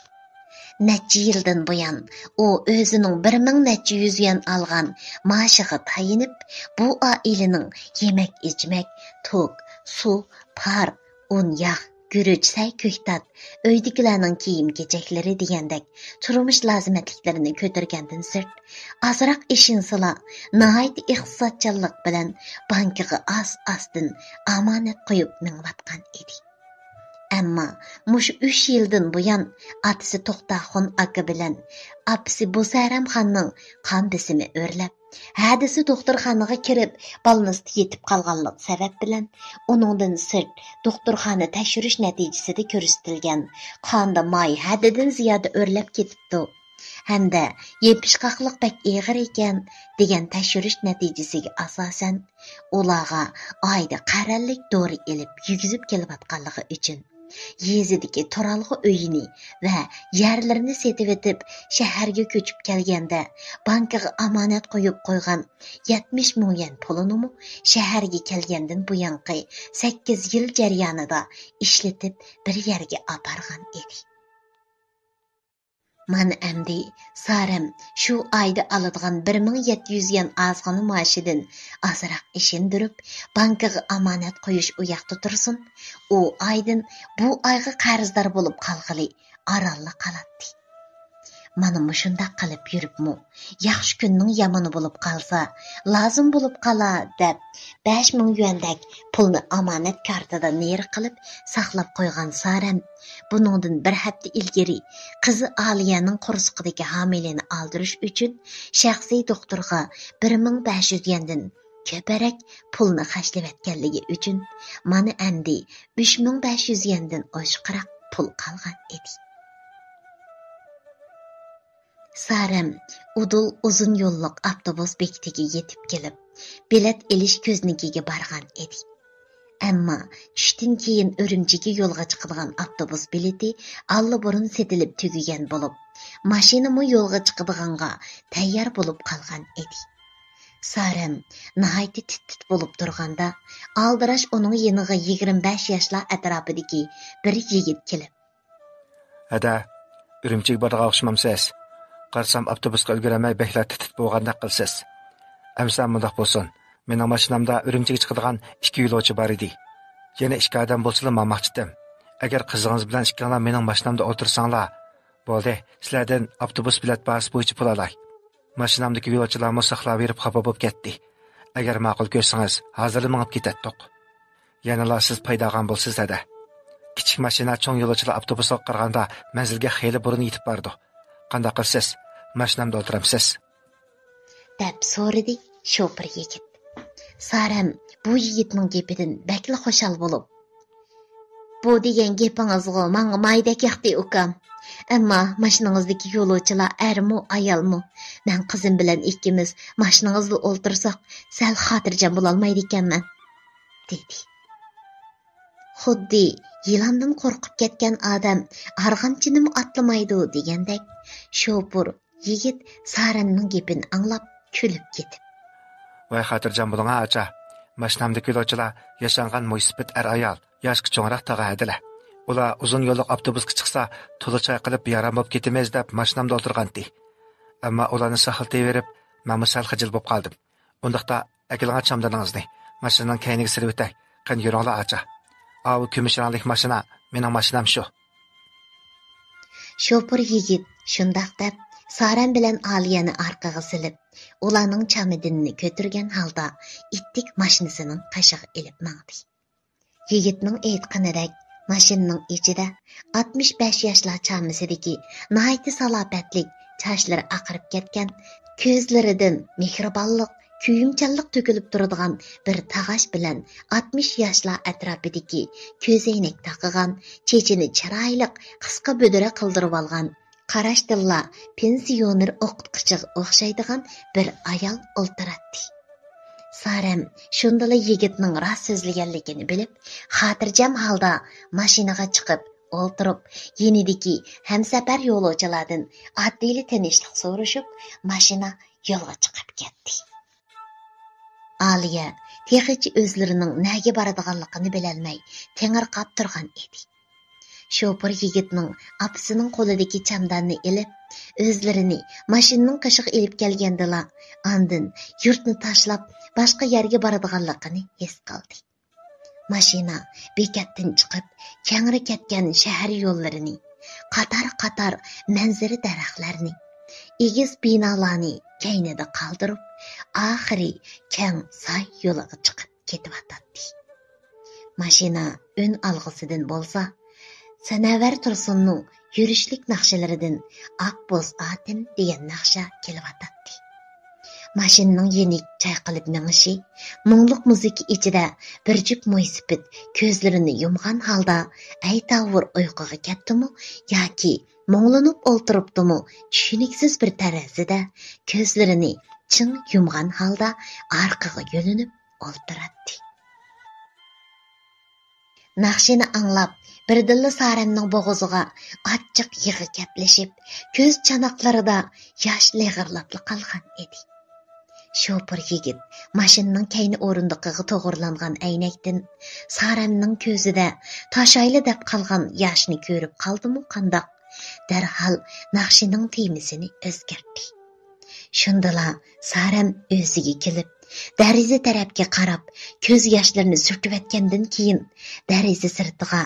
Necha yildan buyon u o'zining 1100 yuan olgan maoshiga tayinib, bu oilaning yemak-ichmak, tok, suv, par, un, yog', guruch, say, ko'ktat, uydagilarning kiyim-kechaklari degandek turmush lozimatliklarini ko'targandan sirt, azroq ishinsila nihoyat iqtisodchanlik bilan bankiga as-astin amonat qo'yib minglatgan edi. Ammo mush 3 yildan buyon atasi To'xtaxon aka bilan apisi Bo'saram xonning qon besimi o'rlab, hadisi doktorxonaga kirib, balnist yetib qolganlik sabab bilan uningdan sirt doktorxona tekshirish natijasida ko'rsatilgan qonda may haddidan ziyoda o'rlab ketibdi. Hamda yepishqoqlik bak og'ir ekan degan tekshirish natijasiga asosan ularga oyda qarallik dori elib yugizib kelayotganligi uchun yezidagi turalg'i uyini va yerlarini setib etib shaharga ko'chib kelganda bankiga omonat qo'yib qo'ygan 70 ming yuan pulini shaharga kelgandan buyanqi 8 yil jarayonida ishlatib bir yerga apargan edi. Mana endi Saram shu oyda oladigan 1700 yuan ozg'ini maoshidan azroq ishindirib, bankiga omonat qo'yish u yoqda tursin, u oydan bu oyga qarzdor bo'lib qolg'ili orolli qoladi. Mana mushunda qilib yuribmi, yaxshi kunning yomoni bo'lib qolsa, lozim bo'lib qola deb 5000 yuandak pulni omonat kartada neri qilib saqlab qo'ygan Saram buningdan bir hafta ilgari qizi Aliyaning qursuqidagi homilani oldirish uchun shaxsiy doktorga 1500 yuandan ko'parak pulni xashlayotganligi uchun mana endi 3500 yuandan oshiqroq pul qolgan edi. Saram udul uzun yo'lliq avtobus bekitiga yetib kelib, bilet elish ko'znikiga borgan edi. Ammo tushdan keyin Urumchiga yo'lga chiqadigan avtobus bileti allaburun setilib tugagan bo'lib, mashinami yo'lga chiqadiganga tayyor bo'lib qolgan edi. Saram nihoyat tit bo'lib turganda, aldirash uning yeniga 25 yoshlar atrofidagi bir yigit kelib, "Ada, Urumchiga boradigan o'xshamamsiz. Qarsam avtobusga ulguramay beklar titib bo'lgandek qilsiz. Amsa bundoq bo'lsin. Mening mashinamda Urumchiga chiqadigan 2 yo'lovchi bor edi. Yana 2 odam bo'lsa mamaqchidim. Agar qizingiz bilan ikkinglar mening mashinamda o'tirsanglar, bo'ldi. Sizlardan avtobus bilet bahsi bo'yicha pul olay. Mashinamdagi yo'lovchilarni saqlab berib xafa bo'lib ketdi. Agar ma'qul ko'rsangiz, hozir mingib ketatdiq. Yanalar siz paydogan bo'lsiz ada. Kichik mashina cho'ng yo'lovchilar avtobusga qaraganda manzilga xeyli burun yetib bordi. Qanday qilsiz? Mashinamda o'tiramsiz?" deb so'radi shofir yigit. Saram bu yigitning gapidan bakli xushal bo'lib, "Bu degan gapingizga menga mayda kaqdi ukam. Ammo mashinangizdagi yo'lovchilar ermi, ayolmi? Men qizim bilan ikkimiz mashinangizda o'ltirsak, sal xotirjam bo'la olmaydi ekanman", dedi. Xuddi yilondan qo'rqib ketgan odam arg'amchinim otlamaydi degandek, shofir yigit Saramning gapini anglab kulib ketib, "Voy xotirjam bo'ling acha. Mashinamdagi yo'lovchilar yashangan mo'ysibit ayol, yoshga cho'ngroq tag'a hadilar. Ular uzun yo'lliq avtobusga chiqsa, to'la choy qilib yaram bo'lib ketamiz deb mashinamda o'tirgandi. Ammo ularni saqiltayverib, men sal xijil bo'lib qoldim. Undaqda akilanga chamdaningizni mashinaning kayniga silib o'tay. Qani yuringlar acha. Avu kumush ranglik mashina, mening mashinam shu." Shofir yigit shundoq deb Saram bilan Aliyani orqaga silib, ularning chamidinini ko'tirgan holda ittik mashinasining qashig'i ilib mangdi. Yigitning aytganidek mashinaning ichida 65 yoshlar chamisidagi nihoyat salobatlik, sochlari oqarib ketgan, ko'zlaridan mehribonlik, kuyumchanliq to'kilib turadigan bir tag'ash bilan 60 yoshlar atrofidagi ko'zoynak taqagan, chechini chiroyliq qisqa bo'dra qildirib olgan, qarashdilla pensioner o'qituvchiga o'xshaydigan bir ayol o'ltiratdi. Sarem shundala yigitning rost so'zlaganligini bilib, xotirjam holda mashinaga chiqib o'ltirib, yenidagi hamsafar yo'lovchilardan oddiyli tinchlik so'rashib, mashina yo'lga chiqib ketdi. Aliya texichi o'zlarining nega boradiganligini bilolmay tengirqab turgan edi. Şoför yigitning apisining qo'lidagi chamdanni ilib, o'zlarini mashinaning qishiga ilib kelgandila, andin yurtni tashlab boshqa yerga boradiganligini his qildi. Mashina bekatdan chiqib, kengri ketgan shahar yo'llarini, qator-qator manzara daraxtlarni, egiz binolarni kaynida qoldirib, oxiri keng soy yo'liga chiqib ketyotdi. Mashina ön alg'isidan bo'lsa, Sanavar Tursunning yurishlik naqshalaridan Akboz Atin degan naqsha kelyotdi. Mashinaning yenik chayqalib mingishi, mungluq muzika ichida bir jup mo'ysipit ko'zlarini yumgan holda aytavur uyquga ketdimi yoki munglanib o'ltiribdimi, tushuniksiz bir tarzida ko'zlarini ching yumgan holda orqaga yo'linib o'ltiradi. Naqshini anglab, birdilla Saremning bo'g'ziga achchiq yig'i kaplashib, ko'z chanoqlarida yosh leg'irlab qolgan edi. Şoför yigit mashinaning kayni o'rindiqiga to'g'irlangan aynakdan Saremning ko'zida tashayli deb qolgan yoshni ko'rib qoldimi qandoq? Darhol naqshining temisini o'zgartdi. Shundala Sarem o'ziga kelib, dariza tarafga qarab, ko'z yoshlarini surtib keyin dariza sirtiga,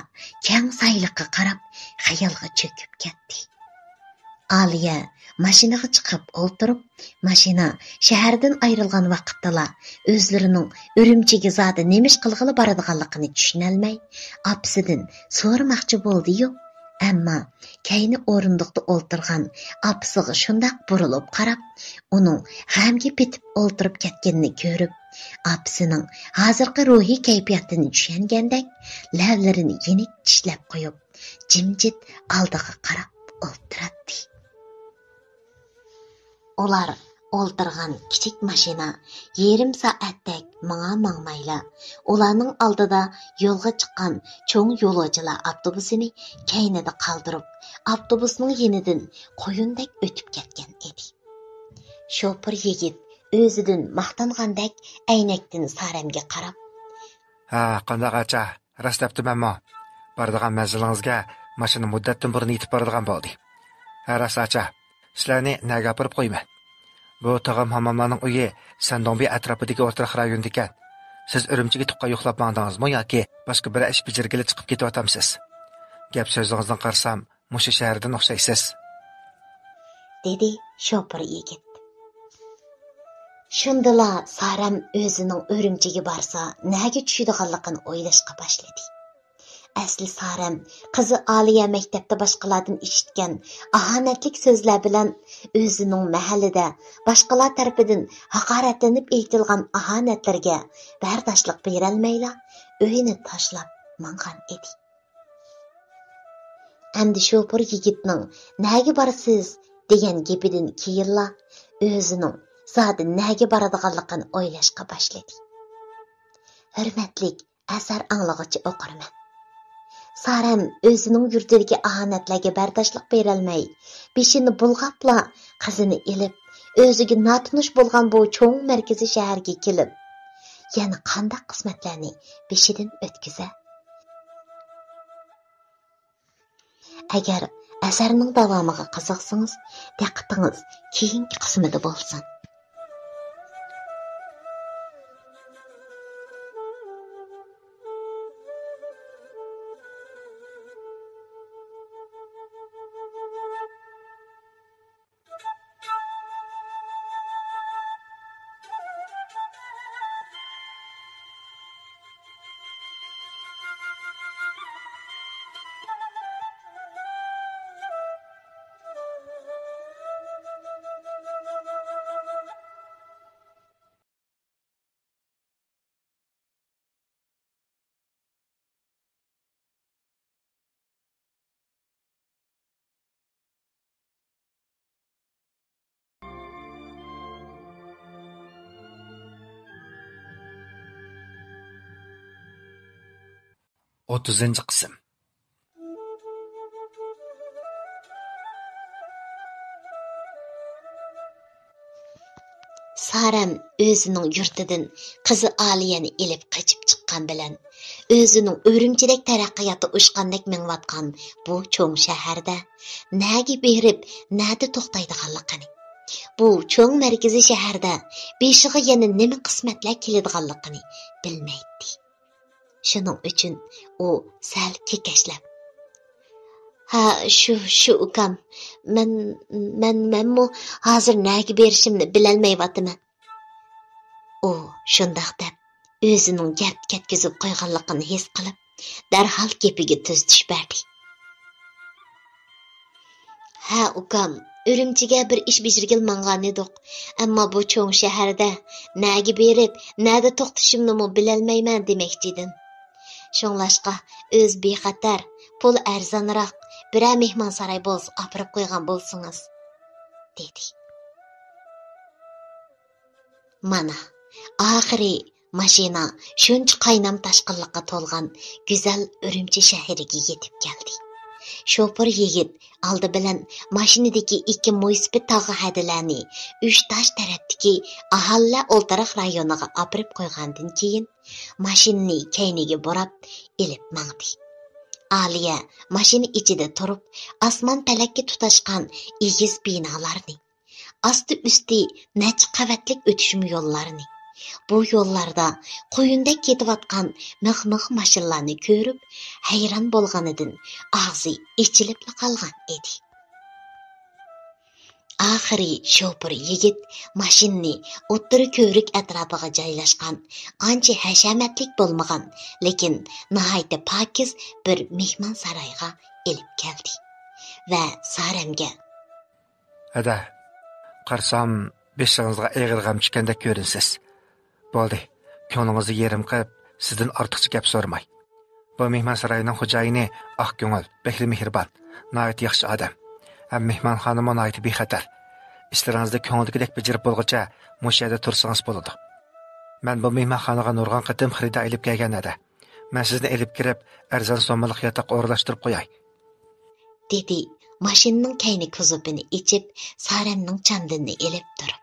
keng sayliqqa qarab, xayolga cho'kib ketdi. Aliya mashinaga chiqib o'ltirib, mashina shahardan ayrilgan vaqtdala o'zlarining Urumchiga zodi nemish qilg'ili boradiganligini tushunolmay, apsidan so'ramoqchi bo'ldi-yu, ammo kayni o'rindiqda o'ltirgan apsiga shundoq burilib qarab, uning g'amga petib o'ltirib ketganini ko'rib, apsining hozirgi ruhiy kayfiyatini tushungandek, lablarini yenik tishlab qo'yib, jimjit oldiga qarab o'ltiradi. Ular o'ltirgan kichik mashina yarim soatdek manga-mangmayla, ularning oldida yo'lga chiqqan cho'ng yo'lovchilar avtobusini kaynida qoldirib, avtobusning yenidan qo'yundek o'tib ketgan edi. Şoför yigit o'zidan maqtangandek aynakdan Saremga qarab, "Ha, qanday acha, rastlabdimanmi? Boradigan manzilingizga mashina muddatdan burun yetib boradigan bo'ldi. Ha, rost acha, sizlarni naga olib qo'yman. Bu tog'am hamamlarning uyi Sandonbi atrofidagi o'rtoq rayonda ekan. Siz Urumchiga tuqqa yo'qlab mandingizmi yoki boshqa bir ish bijirgili chiqib ketyapsizmi? Gap so'zingizdan qarsam, mushu shahardan o'xshaysiz." dedi şoför yigit. Shundala Sarem o'zining Urumchiga borsa, nega tushadiganligini o'ylashga boshladi. Asli Sarem qizi Aliya maktabda boshqalardan eshitgan ahonatlik so'zlar bilan o'zining mahallida boshqalar tarafidan haqoratlanib aytilgan ahonatlarga bardoshlik berolmayla uyini tashlab mangan edi. Endi şoför yigitning "Nega borasiz?" degan gapidan keyinla o'zining zodi nega boradiganligini o'ylashga boshladi. Hurmatlik asar anglag'uchi o'qirman. Sarem o'zining yurtidagi ahonatlarga bardoshlik berolmay, beshini bulg'apla qizini ilib, o'ziga notanish bo'lgan bu cho'ng markaziy shaharga kelib, yana qanday qismatlarni beshidan o'tkiza. Agar asarning davomiga qiziqsangiz, diqqatingiz keyingi qismida bo'lsin. 30 qism. Sarem özünün yurtidan qizi Aliyani elib qaçıp chiqqan bilan özünün Örümchidek taraqqiyotda uçqandek mengvatqan bu cho'ng shaharda nagi berib, nada to'xtaydiganligini, bu cho'ng markaziy shaharda beshiga yana nima qismatlar keladiganligini bilmaydi. Shuning uchun u sal kekashlab: "Ha, shu ukam, men hozir nagi berishimni bilolmayapman." U shundoq deb o'zining gap ketkizib qo'yganligini his qilib, darhol gapiga tuztish berdi. "Ha, ukam, Urumchiga bir ish bejirgil mangan edik, ammo bu cho'ng shaharda nagi berib, nada to'xtashimni bilolmayman demoqchi edim. Shunglashqa o'z bexatar, pul arzonroq biror mehmonsaroy bo'lsa opirib qo'ygan bo'lsangiz", dedi. Mana oxiri mashina shuncha qaynam tashqinlikqa to'lgan go'zal Urumchi shahriga yetib keldi. Şoför yigit aldı bilan mashinadagi 2 mo'ysipit tog'i hadilarni 3 tosh tarafdagi ahalla o'ltaraq rayoniga opirib qo'ygandan keyin mashinani keyniga borib elib mangdi. Aliya mashina ichida turib, osmon talakka tutashgan egiz binolarni, asti usti necha qavatlik o'tishim yo'llarini, bu yo'llarda qo'yindek ketayotgan mix-mix mashinalarni ko'rib, hayron bo'lganidan og'zi ichilib qolgan edi. Oxiri shoför yigit mashinani o'ttiri ko'rik atrofiga joylashgan, ancha hashamatlik bo'lmagan, lekin nihoyatda pokiz bir mehmon saroyga elib keldi va Saremga: "Ada, qarsam beshingizga eg'ir g'am chiqqandek ko'rinsiz. Bo'ldi, ko'nglingizni yerim qilib, sizdan ortiqcha gap so'ramay. Bu mehmon saroyining xo'jayini oq ko'ngil, bekli mehribon, nihoyat yaxshi odam. Ham mehmonxonami nihoyat bexatar. Ishlaringizni ko'ngildagidek bajarib bo'lguncha mush yerda tursangiz bo'ladi. Men bu mehmonxonaga nurg'on qatim xarida ilib kelgan edi. Men sizni elib kirib, arzon so'mlik yotoq o'rlashtirib qo'yay", dedi mashinaning kayni kuzupini ichib, Saremning chandini elib turib.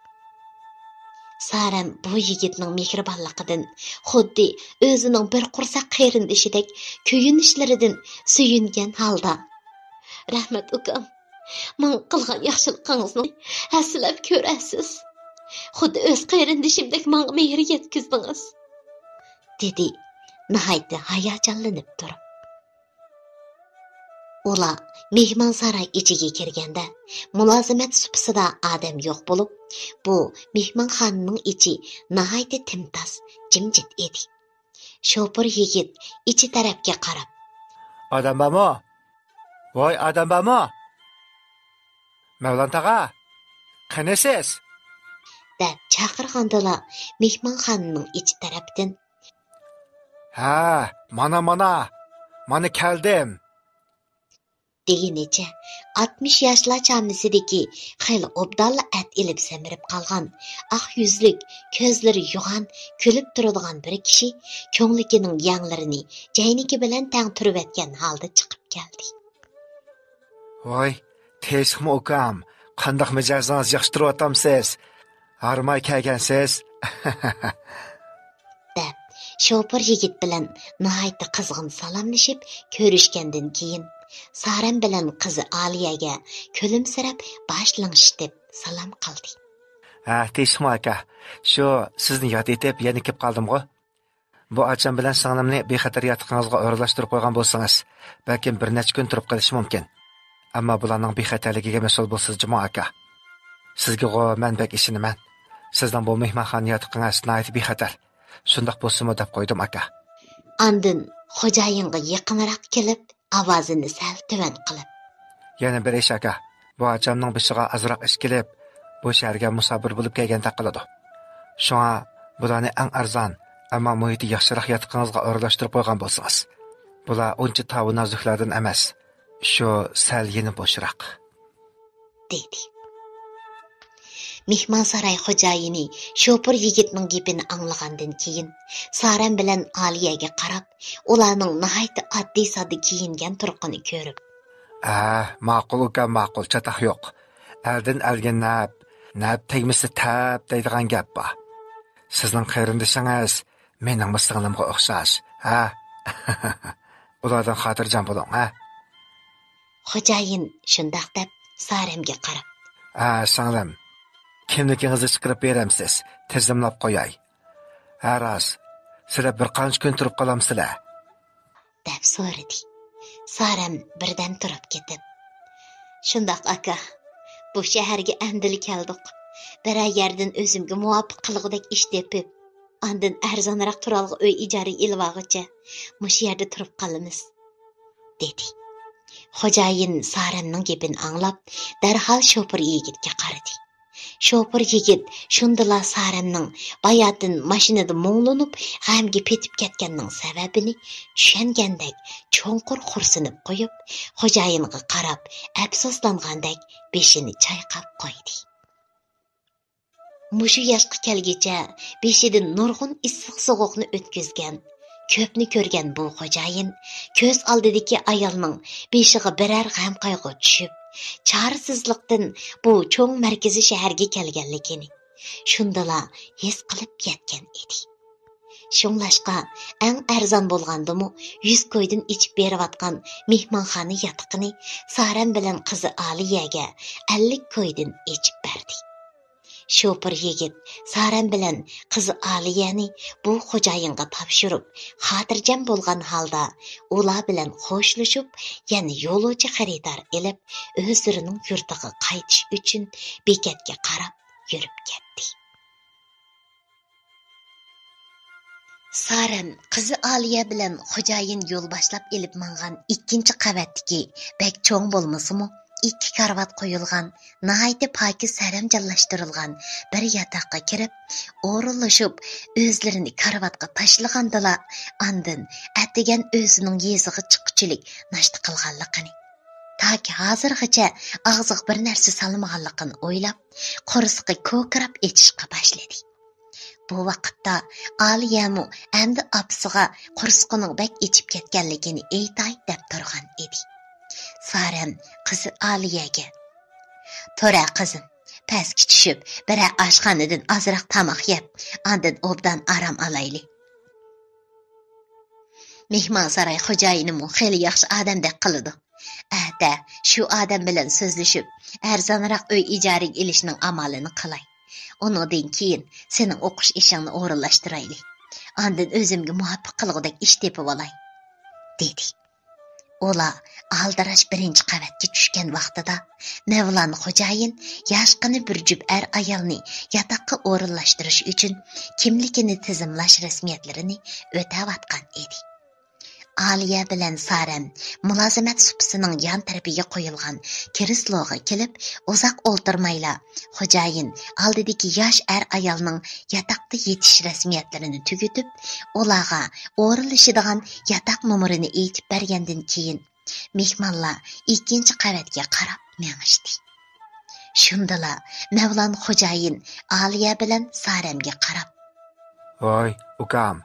Sarem bu yigitning mehribonligidan, xuddi o'zining bir qursa qarindishidek kuyunishlaridan suyungan holda: "Rahmat ukam, men qilgan yaxshiligingizni haslab ko'rasiz. Xuddi o'z qarindishimdek menga mehr yetkazdingiz", dedi nihoyatda hayajonlanib turib. Ular mehmon saroy ichiga kirganda mulozimat supisida odam yo'q bo'lib, bu mehmonxonaning ichi nihoyatda timtas, jimjit edi. Shoför yigit ichi tarafga qarab: "Odam bormi? Voy, odam bormi? Mavlon tog'a, qanisiz?" deb chaqirgandala mehmonxonaning ichi tarafdan: "Ha, mana keldim", degenicha 60 yoshlar chamisidagi xeyli obdalla at ilib semirib qolgan, oq yuzlik, ko'zlari yo'g'on, kulib turadigan bir kishi ko'nglikining yanglarini jayniki bilan tang turib holda chiqib keldi. "Voy, tezmi ukam, qandoq mijozingiz yaxshi turyotamsiz? Harmay kelgansiz", deb shoför yigit bilan nihoyatda qizg'in salomlashib ko'rishgandan keyin Sarem bilan qizi Aliyaga kulimsirab boshlanishib salom qildi. "Ha, tezmi aka, shu sizni yod etib yana kelib qoldim-ku. Bu acham bilan singlimni bexatar yotiqingizga o'rlashtirib qo'ygan bo'lsangiz, balkim bir necha kun turib qolish mumkin. Ammo bularning bexatarligiga mas'ul bo'lsiz Jimo aka. Sizga men bek ishonaman. Sizdan bu mehmonxona yotiqingiz nihoyat bexatar. Shundoq bo'lsa-mu deb qo'ydim aka." Andin xo'jayinga yaqinroq kelib, ovozini sal tuvan qilib: "Yana bir ish aka. Bu achamning bishiga azroq ish kelib, bu shaharga musofir bo'lib kelganda qiladi. Shunga bularni eng arzon, ammo muhiti yaxshiroq yotiqingizga o'rlashtirib qo'ygan bo'lsangiz. Bular uncha tavu nozuklardan emas. Shu sal yeni bo'shroq", dedi. Mehmonsaroy xo'jayini shopur yigitning gapini anglagandan keyin Saram bilan Aliyaga qarab, ularning nihoyat oddiy sodda kiyingan turqini ko'rib, ma'qul uka, ma'qul, chataq yo'q. Eldan elga nab tegmisi tab deydigan gap bor. Sizning qarindishingiz mening singlimga o'xshash, ha? Ulardan xotirjam bo'ling, ha? xo'jayin shundoq deb Saramga qarab, singlim, kimligingizni chiqarib beramsiz, tizimlab qo'yay. Rost, sizlar bir qancha kun turib qolamsizlar? deb so'radi. Saram birdan turib ketib, shundoq aka, bu shaharga andili keldik. Bir yerdan o'zimga muvofiq qilg'idek ish tepib, ondan arzonroq turalg'i uy ijaraga ilvog'icha mush yerda turib qolamiz, dedi. Xo'jayin Saramning gapini anglab, darhol shopur yigitga qaradi. Shopur yigit shundala Saramning bayatdan mashinada mo'nglanib, g'amga petib ketganning sababini tushungandek cho'nqur xursinib qo'yib, xo'jayinga qarab, afsuslangandek beshini chayqab qo'ydi. Mushu yoshga kelgicha beshidan nurg'un issiq sovuqni o'tkazgan, ko'pni ko'rgan bu xo'jayin ko'z oldidagi ayolning beshiga birar g'am qayg'u tushib, chorsizlikdan bu cho'ng markaziy shaharga kelganligini shundala his qilib yetgan edi. Shunglashqa eng arzon bo'lgandimi 100 ko'ydan ichib berayotgan mehmonxona yotiqini Saram bilan qizi Aliyaga 50 ko'ydan ichib berdi. Shopur yigit Saram bilan qizi Aliyani bu xo'jayinga topshirib, xotirjam bo'lgan holda ular bilan xo'shlashib, yana yo'lovchi xaridor elib, o'zlarining yurtiga qaytish uchun bekatga qarab yurib ketdi. Saram qizi Aliya bilan xo'jayin yo'l boshlab elib mangan ikkinchi qavatdagi bek cho'ng bo'lmasimi, 2 karvat qo'yilgan, nihoyatda pokiz saramjallashtirilgan bir yotoqqa kirib, o'rinlashib, o'zlarini karvatga tashlagandala, andin atigan o'zining yeziga chiqchilik nashti qilganligini, taki hozirgacha og'ziga bir narsa solmaganligini o'ylab, qo'rsiqi ko'krab etishga boshladi. Bu vaqtda Aliyamu endi opsiga qo'rsiqining bak ichib ketganligini aytay deb turgan edi. Saram qizi Aliyaga, "To'ra qizim, pastga tushib, bir oshxonadan ozroq tamoq yeb, andin obdan aram olayli." Mehmonsaroy xo'jayinimi xeyli yaxshi odamdek qiladi. Ata, shu odam bilan so'zlashib, arzonroq uy ijaraga ilishning amalini qilay. Undan keyin sening o'qish ishingni o'rinlashtirayli. Andin o'zimga muvaffaq qilg'udek ish tepib olay, dedi. Ola aldirash birinchi qavatga tushgan vaqtida Mevlan xo'jayin yoshqini bir jup ayolni yotoqqa o'rinlashtirish uchun kimligini tizimlash rasmiyatlarini o'tayotgan edi. Aliya bilan Saram mulozimat supisining yon tarafiga qo'yilgan kirisloga kelib, uzoq o'ltirmayla xo'jayin oldidagi yosh ayolning yotoqda yetish rasmiyatlarini tugatib, ularga o'rinlashadigan yotoq nomerini aytib bergandan keyin mehmonlar ikkinchi qavatga qarab mengishdi. Shundala Mevlan xo'jayin Aliya bilan Saramga qarab, "Voy, ukam,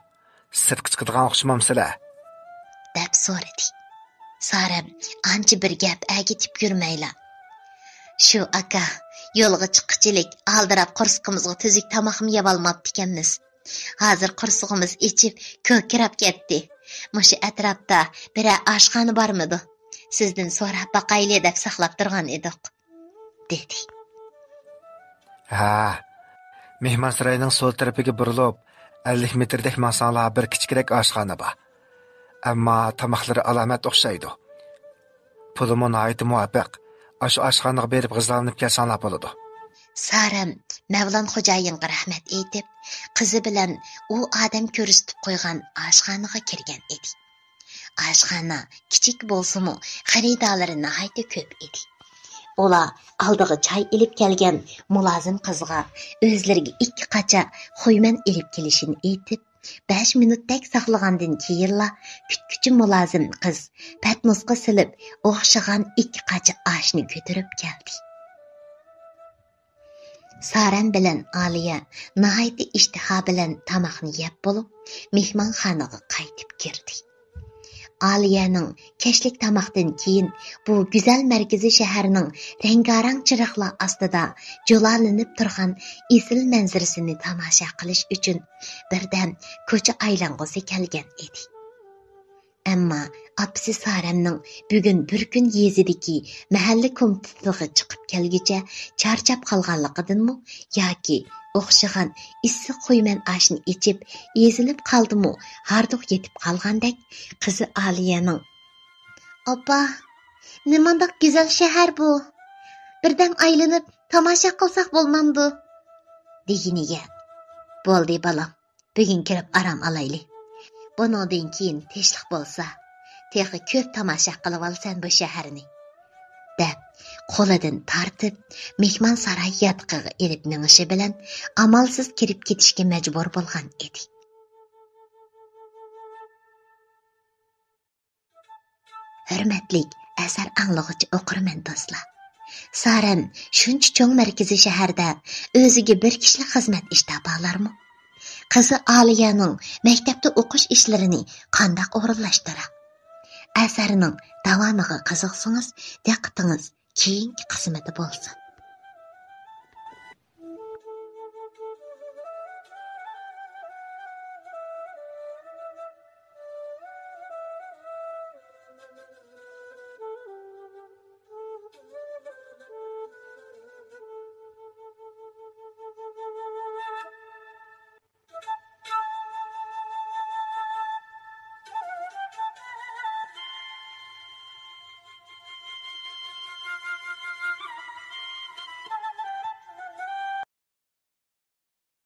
sirtqa chiqadigan o'xshamamsizlar?" deb so'radi. Saram ancha bir gap agitib yurmayla, "Shu aka, yo'lga chiqqichilik aldirab qo'rsiqimizga tuzuk tamoqni yeb olmabdi ekanmiz. Hozir qo'rsig'imiz ichib ko'krab ketdi. Mushu atrofda bir oshxona bormidi? Sizdan so'rab baqayli deb saqlab turgan edik", dedi. "Ha, mehmonsaroyning so'l tarafiga burilib 50 metrdek mansonlar bir kichikroq oshxona bor. Ammo tamoqlari alomat o'xshaydi. Pulimi nihoyat muvaffaq. Shu oshxonaga berib g'izlanib kelsanlar bo'ladi." Saram Mevlan xo'jayinga rahmat aytib, qizi bilan u odam ko'rsatib qo'ygan oshxonaga kirgan edi. Oshxona kichik bo'lsa-mu, xaridorlari nihoyat ko'p edi. Ular oldiga choy ilib kelgan mulozim qizga o'zlariga 2 qacha xo'yman ilib kelishini aytib, 5 minutdek saqlagandan keyinla kutkuchi mulozim qiz patnosga silib o'xshagan 2 qacha oshni ko'tarib keldi. Saran bilan Aliya nihoyatda ishtiho bilan tamoqni yeb bo'lib, mehmonxonaga qaytib kirdi. Aliyaning kechlik tamoqdan keyin bu go'zal markaziy shaharning rangarang chiroqlar ostida jo'lalanib turgan esil manzarasini tomosha qilish uchun birdan ko'cha aylang'usi kelgan edi. Ammo apsi Saramning bugun bir kun yezidagi mahalla komitetiga chiqib kelgicha charchab qolganligidanmi yoki o'xshagan issiq qo'yman oshni ichib ezilib qoldimi, harduq yetib qolgandek qizi Aliyaning "Opa, nimandoq go'zal shahar bu? Birdan aylanib tomosha qilsak bo'lmamdi?" deginiga "Bo'ldi balam, bugun kirib aram olayli. Bundan keyin tinchlik bo'lsa, texi ko'p tomosha qilib olsan bu shaharni" deb qo'lidan tortib mehmon saroy yotqiga elib minishi bilan amalsiz kirib ketishga majbur bo'lgan edi. Hurmatli asar anglag'uchi o'qirman do'stlar. Saran shuncha cho'ng markaziy shaharda o'ziga bir kishilik xizmat ish topalarmi? Qizi Aliyaning maktabda o'qish ishlarini qanday o'rinlashtira? Asarining davomiga qiziqsangiz, diqqatingiz keyingi qismida bo'lsin.